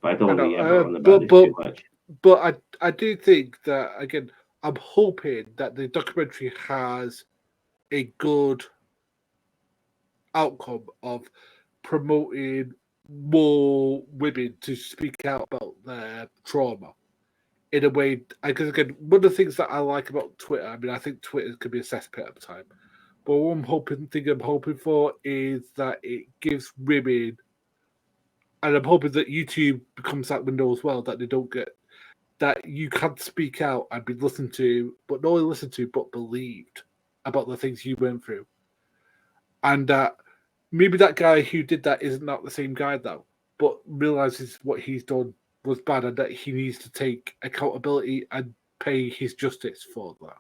A: but I don't
B: I
A: want to
B: know,
A: yabber on about
B: but
A: this too
B: but
A: much.
B: but I do think that again. I'm hoping that the documentary has a good outcome of promoting more women to speak out about their trauma in a way. Because again, one of the things that I like about Twitter, I mean, I think Twitter could be a cesspit at the time, but what I'm hoping for is that it gives women, and I'm hoping that YouTube becomes that window as well, that they don't get that you can speak out and be listened to, but not only listened to, but believed about the things you went through, and that maybe that guy who did that isn't not the same guy though, but realizes what he's done was bad and that he needs to take accountability and pay his justice for that.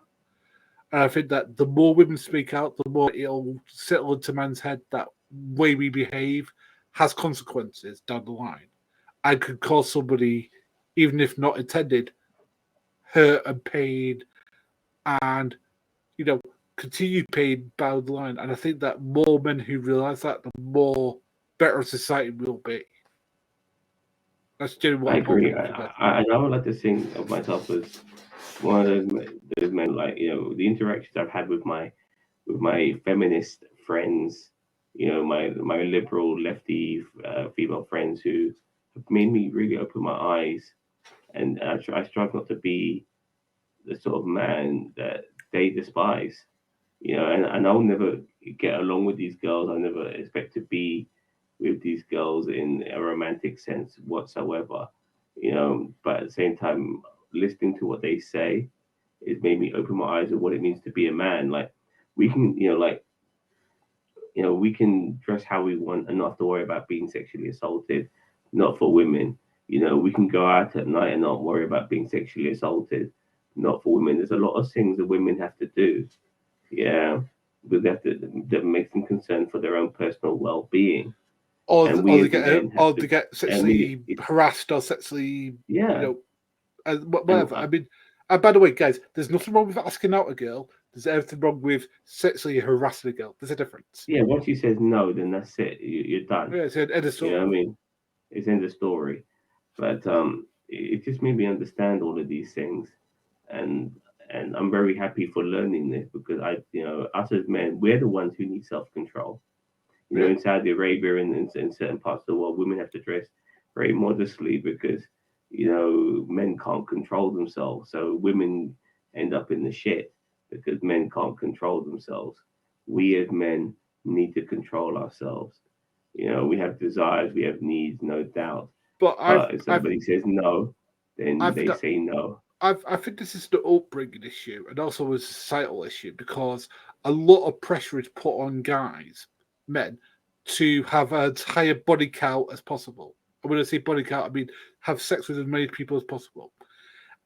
B: And I think that the more women speak out, the more it'll settle into man's head that way we behave has consequences down the line and could cause somebody, even if not intended, hurt and pain and, you know, continue pain down the line. And I think that more men who realize that, the more better society will be. That's generally
A: I
B: what I'm
A: agree.
B: hoping
A: I,
B: for that.
A: I, I I would like to think of myself as one of those men. Like, the interactions I've had with my feminist friends, my liberal lefty female friends who have made me really open my eyes, and I strive not to be the sort of man that they despise. And I'll never get along with these girls. I'll never expect to be with these girls in a romantic sense whatsoever. But at the same time, listening to what they say has made me open my eyes of what it means to be a man. Like, we can, we can dress how we want and not have to worry about being sexually assaulted. Not for women. We can go out at night and not worry about being sexually assaulted. Not for women. There's a lot of things that women have to do. Yeah, but that makes them concerned for their own personal well-being, and we as men have
B: Or
A: to.
B: they get
A: And we,
B: sexually harassed or sexually, you
A: yeah,
B: know,
A: and
B: whatever. I mean, and by the way, guys, there's nothing wrong with asking out a girl. There's everything wrong with sexually harassing a girl. There's a difference.
A: yeah. Once you says no, then that's it. You're done.
B: Yeah, it's an end of
A: You know what I
B: story.
A: mean? It's in the story. But it just made me understand all of these things, and and I'm very happy for learning this because us as men, we're the ones who need self control. You know, in Saudi Arabia and in certain parts of the world, women have to dress very modestly because men can't control themselves. So women end up in the shit because men can't control themselves. We as men need to control ourselves. We have desires, we have needs, no doubt.
B: But
A: But if somebody says no, then
B: I've
A: they say no.
B: I think this is an upbringing issue and also a societal issue because a lot of pressure is put on guys, men, to have as high a body count as possible. And when I say body count, I mean have sex with as many people as possible.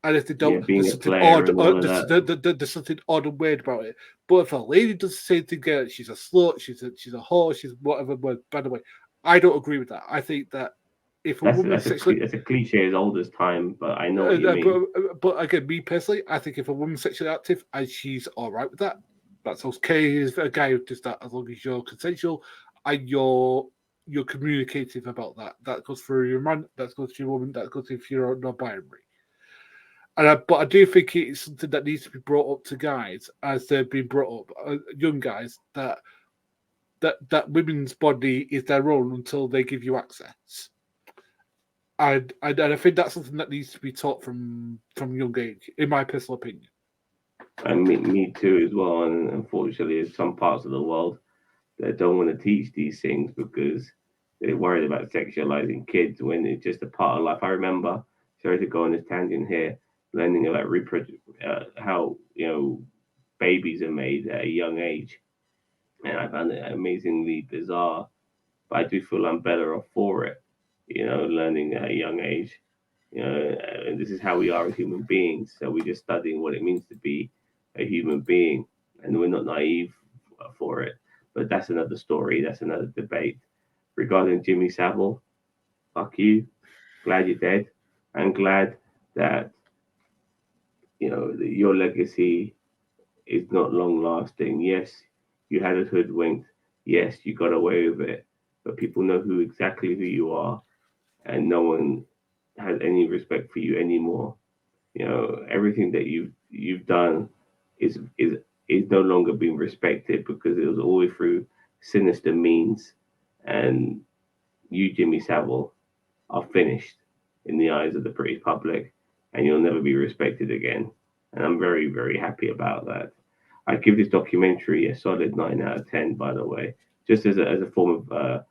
B: And if they
A: Yeah,
B: don't,
A: being
B: there's
A: a
B: something
A: player
B: odd.
A: and all of that.
B: There's something odd and weird about it. But if a lady does the same thing, she's a slut, she's a whore, she's whatever. But by the way, I don't agree with that. I think that if a
A: That's
B: woman
A: that's a
B: sexually
A: that's a cliche as old as time, but I know what you mean.
B: but again, me personally, I think if a woman's sexually active and she's all right with that, that's okay. If a guy who does that, as long as you're consensual and you're communicative about that, that goes for your man, that goes for your woman, that goes if you're not binary. But I do think it's something that needs to be brought up to guys as they've been brought up, young guys, that women's body is their own until they give you access. And I think that's something that needs to be taught from young age, in my personal opinion.
A: And me too as well. And unfortunately, there's some parts of the world that don't want to teach these things because they're worried about sexualizing kids when it's just a part of life. I remember, sorry to go on this tangent here, learning about how babies are made at a young age, and I found it amazingly bizarre. But I do feel I'm better off for it, learning at a young age. And this is how we are as human beings. So we're just studying what it means to be a human being, and we're not naive for it. But that's another story. That's another debate. Regarding Jimmy Savile, fuck you. Glad you're dead. I'm glad that your legacy is not long lasting. Yes, you had a hoodwinked. Yes, you got away with it. But people know exactly who you are, and no one has any respect for you anymore. Everything that you've done is no longer being respected because it was always through sinister means. And you, Jimmy Savile, are finished in the eyes of the British public, and you'll never be respected again. And I'm very, very happy about that. I give this documentary a solid 9 out of 10. By the way, just as a form of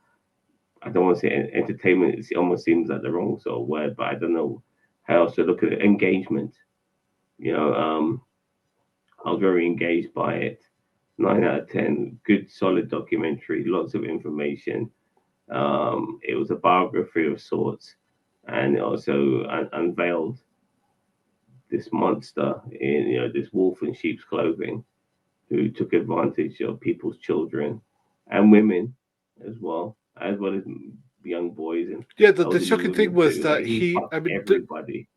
A: I don't want to say entertainment. It almost seems like the wrong sort of word, but I don't know how else to look at it. Engagement. You know, I was very engaged by it. 9 out of 10. Good, solid documentary. Lots of information. It was a biography of sorts, and it also unveiled this monster in this wolf in sheep's clothing who took advantage of people's children and women as well as young boys and
B: Yeah, the
A: elderly
B: shocking thing
A: women
B: was
A: too.
B: that
A: Like he
B: he,
A: fucked everybody.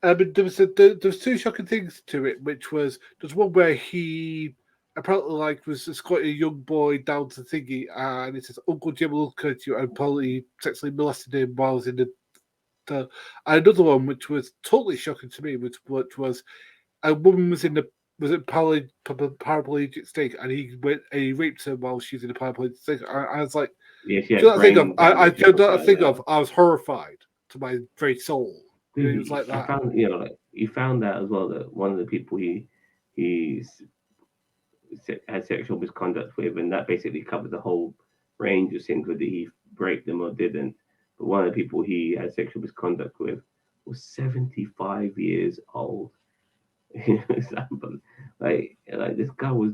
B: there was two shocking things to it, which was there's one where he apparently was just quite a young boy down to thingy, and it says Uncle Jim will look at you and probably sexually molested him while I was in the and another one which was totally shocking to me, which was a woman was in paraplegic state, and he raped her while she was in a paraplegic state. I was like,
A: Yeah, she
B: do you
A: had
B: know what I think of?
A: brain damage and stuff like that.
B: I was horrified to my very soul.
A: Dude,
B: It was like
A: I
B: that.
A: found like you found out as well that one of the people he's had sexual misconduct with, and that basically covered the whole range of things, whether he raped them or didn't. But one of the people he had sexual misconduct with was 75 years old. It's like this guy was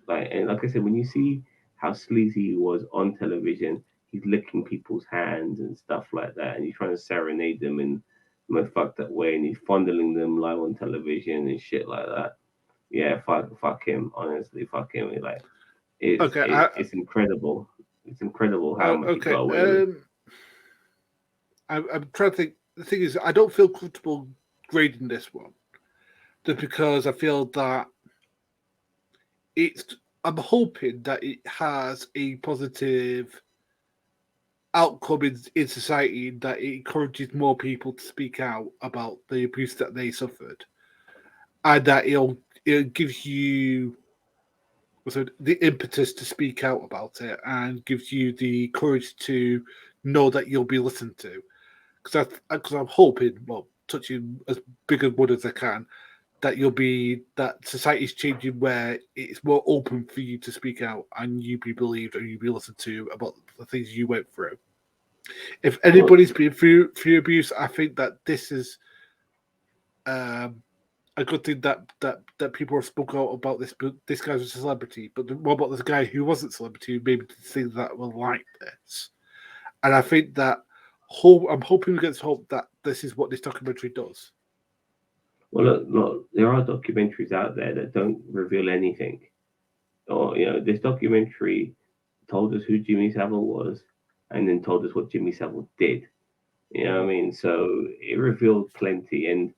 A: and like I said, when you see how sleazy he was on television, he's licking people's hands and stuff like that, and he's trying to serenade them in the most fucked up way, and he's fondling them live on television and shit like that. Yeah, fuck him. Honestly, fuck him. It's
B: Okay,
A: it's it's incredible. It's incredible how much he
B: okay.
A: got away with.
B: I'm trying to think. The thing is, I don't feel comfortable grading this one just because I feel that it's. I'm hoping that it has a positive outcome in society that it encourages more people to speak out about the abuse that they suffered, and that it gives you so the impetus to speak out about it and gives you the courage to know that you'll be listened to. Because I'm hoping, well, touching as big a wood as I can, that that society's changing where it's more open for you to speak out and you be believed and you be listened to about the things you went through. If anybody's been through abuse, I think that this is a good thing that people have spoken out about this. But this guy's a celebrity, but what about this guy who wasn't a celebrity who maybe did things that were like this? And I think that I'm hoping we get to hope that this is what this documentary does.
A: Well, look, there are documentaries out there that don't reveal anything. Or, this documentary told us who Jimmy Savile was and then told us what Jimmy Savile did. You know what I mean? So it revealed plenty. And,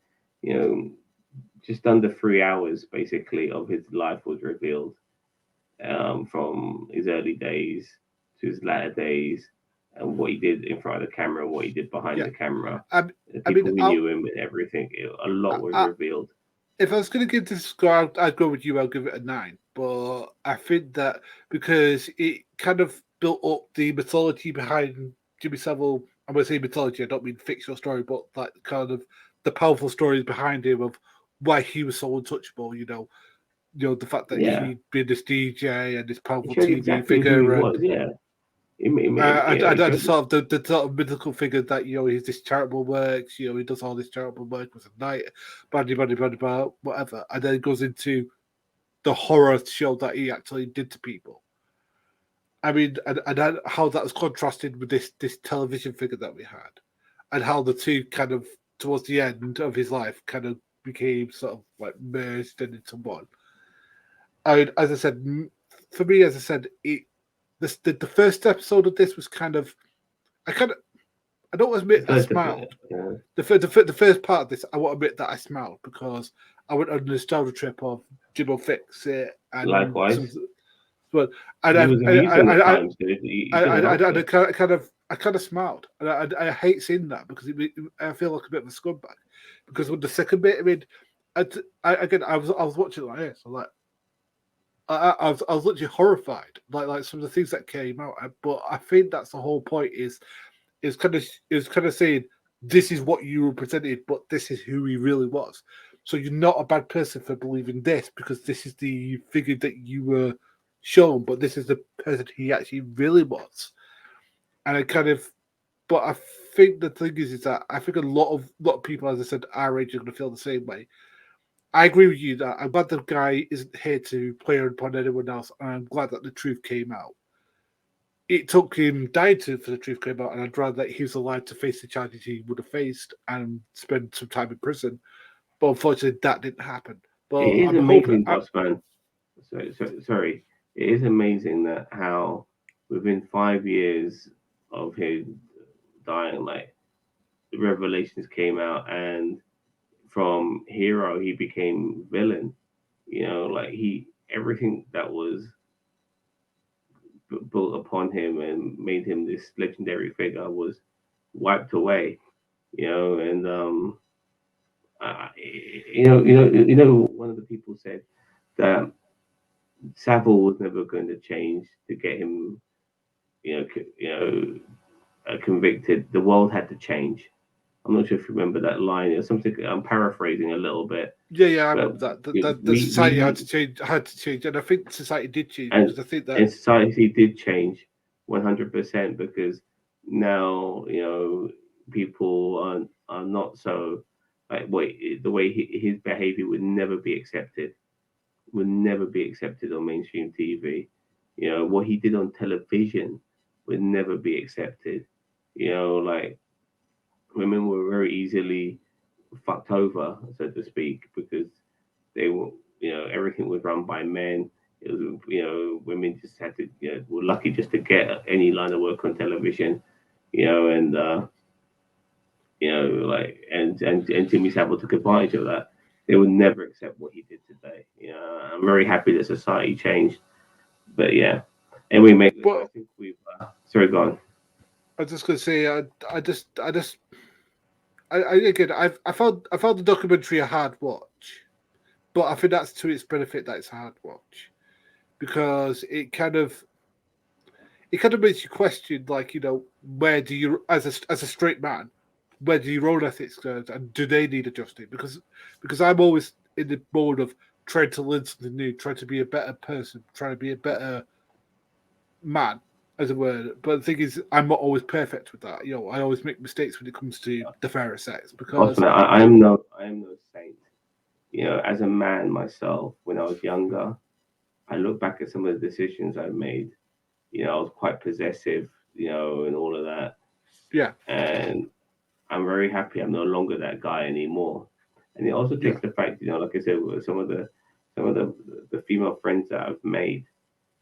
A: just under 3 hours basically of his life was revealed, from his early days to his latter days, and what he did in front of the camera, what he did behind the camera, the people who knew him and everything. A lot was revealed.
B: If I was going to give this score, I'd go with you. I'll give it a 9. But I think that because it kind of built up the mythology behind Jimmy Savile. I'm going to say mythology. I don't mean fictional story, but like kind of the powerful stories behind him of why he was so untouchable. The fact that he'd been this DJ and this powerful TV
A: exactly
B: figure.
A: Who he was, yeah.
B: And sort of the sort of mythical figure that he's this charitable work. He does all this charitable work with a night, whatever, and then it goes into the horror show that he actually did to people. I mean, and how that was contrasted with this television figure that we had, and how the two kind of towards the end of his life kind of became sort of like merged into one. As I said, for me, as I said, the first episode of this was kind of, I don't admit I smiled.
A: Yeah.
B: The first part of this, I won't admit that I smiled because I went on a nostalgia trip of Jim'll Fix It and
A: likewise.
B: But I kind of smiled, and I hate seeing that because I feel like a bit of a scumbag. Because with the second bit, I mean, I was watching it like this, like. I was literally horrified, like some of the things that came out. But I think that's the whole point is kind of saying this is what you were presented, but this is who he really was. So you're not a bad person for believing this because this is the figure that you were shown, but this is the person he actually really was. And but I think the thing is that I think a lot of people, as I said, our age are going to feel the same way. I agree with you that I'm glad the guy isn't here to play upon anyone else, and I'm glad that the truth came out. It took him dying for the truth came out, and I'd rather that he was alive to face the charges he would have faced and spend some time in prison. But unfortunately, that didn't happen. But
A: it is amazing, Bossman. Sorry. It is amazing that how within 5 years of him dying, like the revelations came out, and from hero he became villain. Like everything that was built upon him and made him this legendary figure was wiped away. And one of the people said that Savile was never going to change to get him, convicted. The world had to change. I'm not sure if you remember that line. It's something I'm paraphrasing a little bit.
B: Yeah, I remember that. The society had to change, and I think society did change because I think that
A: society did change 100% because now people are not so like the way his behavior would never be accepted. Would never be accepted on mainstream TV. What he did on television would never be accepted. Like women were very easily fucked over, so to speak, because they were, everything was run by men. It was, women just had to, were lucky just to get any line of work on television, and and Jimmy Savile took advantage of that. They would never accept what he did today. I'm very happy that society changed, but yeah, and we make.
B: Well,
A: I think we've. Sorry, go on.
B: I was just going to say, I found the documentary a hard watch, but I think that's to its benefit that it's a hard watch because it kind of makes you question, like, where do you, as a straight man, where do your own ethics go, and do they need adjusting? Because I'm always in the mode of trying to learn something new, trying to be a better person, trying to be a better man, as it were. But the thing is, I'm not always perfect with that. I always make mistakes when it comes to the fairer sex, because
A: Bossman, I am no saint. As a man myself, when I was younger, I look back at some of the decisions I made. I was quite possessive, and all of that.
B: yeah,
A: And I'm very happy I'm no longer that guy anymore. And it also
B: yeah,
A: takes the fact, like I said, with some of the female friends that I've made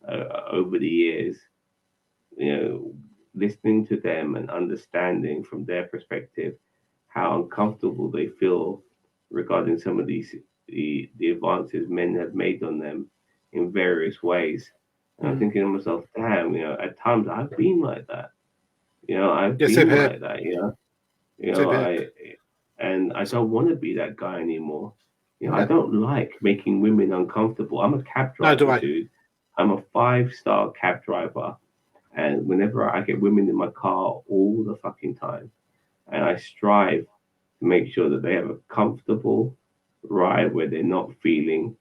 A: over the years, you know, listening to them and understanding from their perspective how uncomfortable they feel regarding some of the advances men have made on them in various ways. And I'm
B: mm,
A: thinking to myself, damn, at times I've been like that. I've
B: yeah. Same
A: been
B: here.
A: like that.
B: Same here.
A: I don't want to be that guy anymore. I
B: No,
A: don't like making women uncomfortable. I'm a cab
B: no, do
A: driver,
B: I?
A: dude. I'm a 5-star cab driver. And whenever I get women in my car all the fucking time, and I strive to make sure that they have a comfortable ride where they're not feeling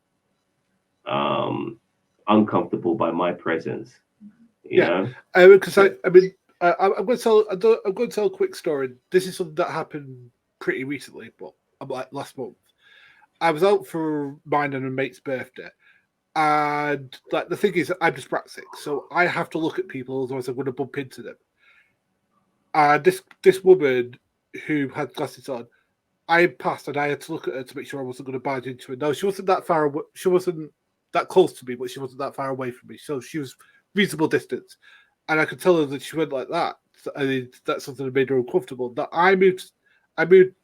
A: um, uncomfortable by my presence. You
B: Yeah,
A: know,
B: because
A: but
B: I mean, I'm going to tell. I'm going to tell a quick story. This is something that happened pretty recently, but like last month. I was out for mine and a mate's birthday, and like the thing is, I'm dyspraxic, so I have to look at people, otherwise I'm going to bump into them. And this woman who had glasses on, I passed and I had to look at her to make sure I wasn't going to barge into her. No, she wasn't that far away. She wasn't that close to me, but she wasn't that far away from me. So she was reasonable distance. And I could tell her that she went like that. I mean, that's something that made her uncomfortable. That I moved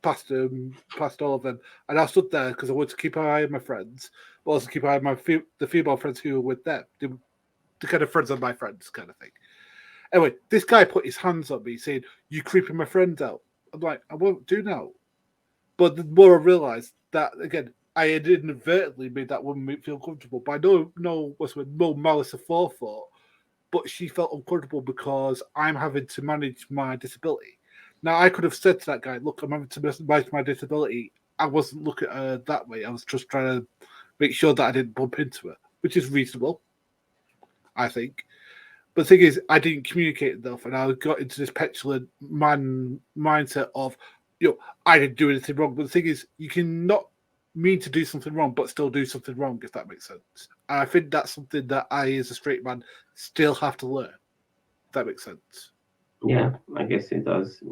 B: past them, past all of them, and I stood there because I wanted to keep an eye on my friends, but also keep an eye on the female friends who were with them, the kind of friends of my friends, kind of thing. Anyway, this guy put his hands on me, saying, "You creeping my friends out." I'm like, "I won't do now." But the more I realised that, again, I had inadvertently made that woman feel comfortable by no malice of forethought, but she felt uncomfortable because I'm having to manage my disability. Now, I could have said to that guy, "Look, I'm having to manage my disability." I wasn't looking at her that way. I was just trying to make sure that I didn't bump into her, which is reasonable, I think. But the thing is, I didn't communicate enough, and I got into this petulant man mindset of, I didn't do anything wrong. But the thing is, you can not mean to do something wrong, but still do something wrong, if that makes sense. And I think that's something that I, as a straight man, still have to learn. If that makes sense.
A: yeah, I guess it does.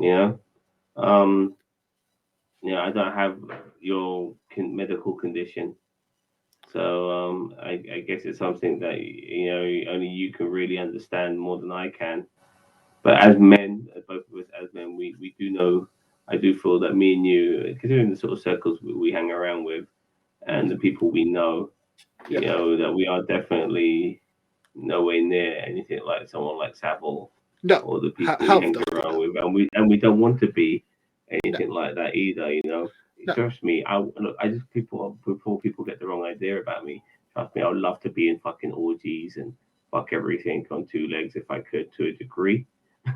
A: Um, I don't have your medical condition. So I guess it's something that only you can really understand more than I can. But as men, both of us as men, we do know. I do feel that me and you, considering the sort of circles we hang around with, and the people we know,
B: Yeah.
A: that we are definitely nowhere near anything like someone like Savil
B: No,
A: or the people we
B: health
A: hang
B: definitely
A: around
B: not.
A: with, and we don't want to be
B: No,
A: anything like that either.
B: no.
A: Trust me. I look. I just people before people get the wrong idea about me. Trust me. I would love to be in fucking orgies and fuck everything on 2 legs if I could to a degree.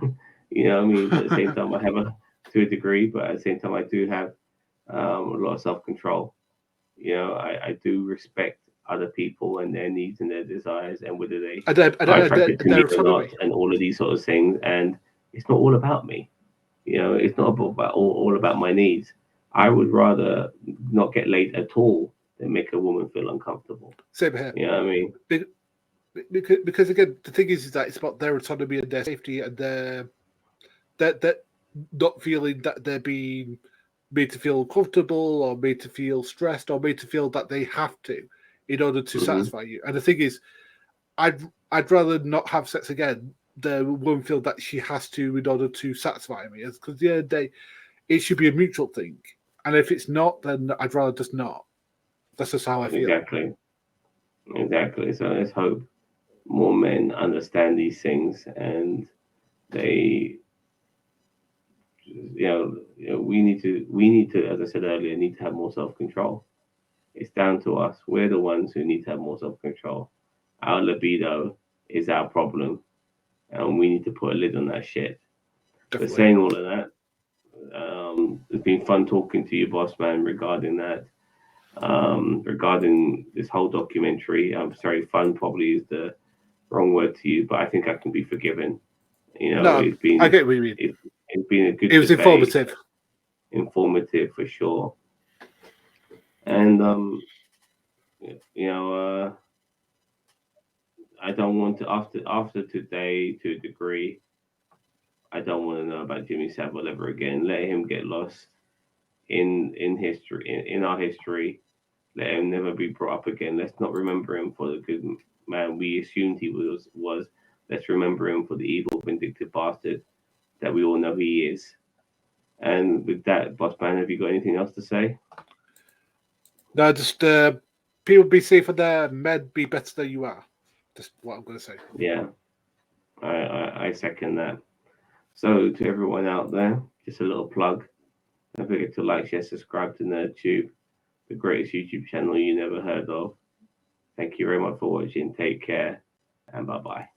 A: What I mean? But at the same time, I have to a degree, but at the same time, I do have a lot of self control. I do respect other people and their needs and their desires and whether they are attracted to me
B: Their
A: or not
B: autonomy.
A: and all of these sort of things. And it's not all about me. It's not about all about my needs. I would rather not get laid at all than make a woman feel uncomfortable.
B: Same here.
A: You know what I mean?
B: Be- because again, the thing is that it's about their autonomy and their safety and their not feeling that they're being made to feel comfortable or made to feel stressed or made to feel that they have to in order to
A: Hmm.
B: satisfy you. And the thing is, I'd rather not have sex again than woman feel that she has to in order to satisfy me. Because at the end of the day, it should be a mutual thing. And if it's not, then I'd rather just not. That's just how I feel.
A: Exactly. Exactly. So let's hope more men understand these things and they, we need to, as I said earlier, need to have more self control. It's down to us. We're the ones who need to have more self control. Our libido is our problem, and we need to put a lid on that shit. But
B: Definitely.
A: saying all of that, it's been fun talking to you, boss man, regarding that. Regarding this whole documentary, I'm sorry, fun probably is the wrong word to use, but I think I can be forgiven. You know,
B: No, I get what you mean.
A: it's been a good
B: It was
A: debate,
B: informative.
A: for sure. And you know, I don't want to after today to a degree. I don't want to know about Jimmy Savile ever again. Let him get lost in history, in our history. Let him never be brought up again. Let's not remember him for the good man we assumed he was. Let's remember him for the evil, vindictive bastard that we all know he is. And with that, boss man, have you got anything else to say?
B: No, just people be safer there, men be better than you are. Just what I'm going to say.
A: Yeah, I second that. So to everyone out there, just a little plug. Don't forget to like, share, subscribe to NerdTube, the greatest YouTube channel you never heard of. Thank you very much for watching. Take care, and bye bye.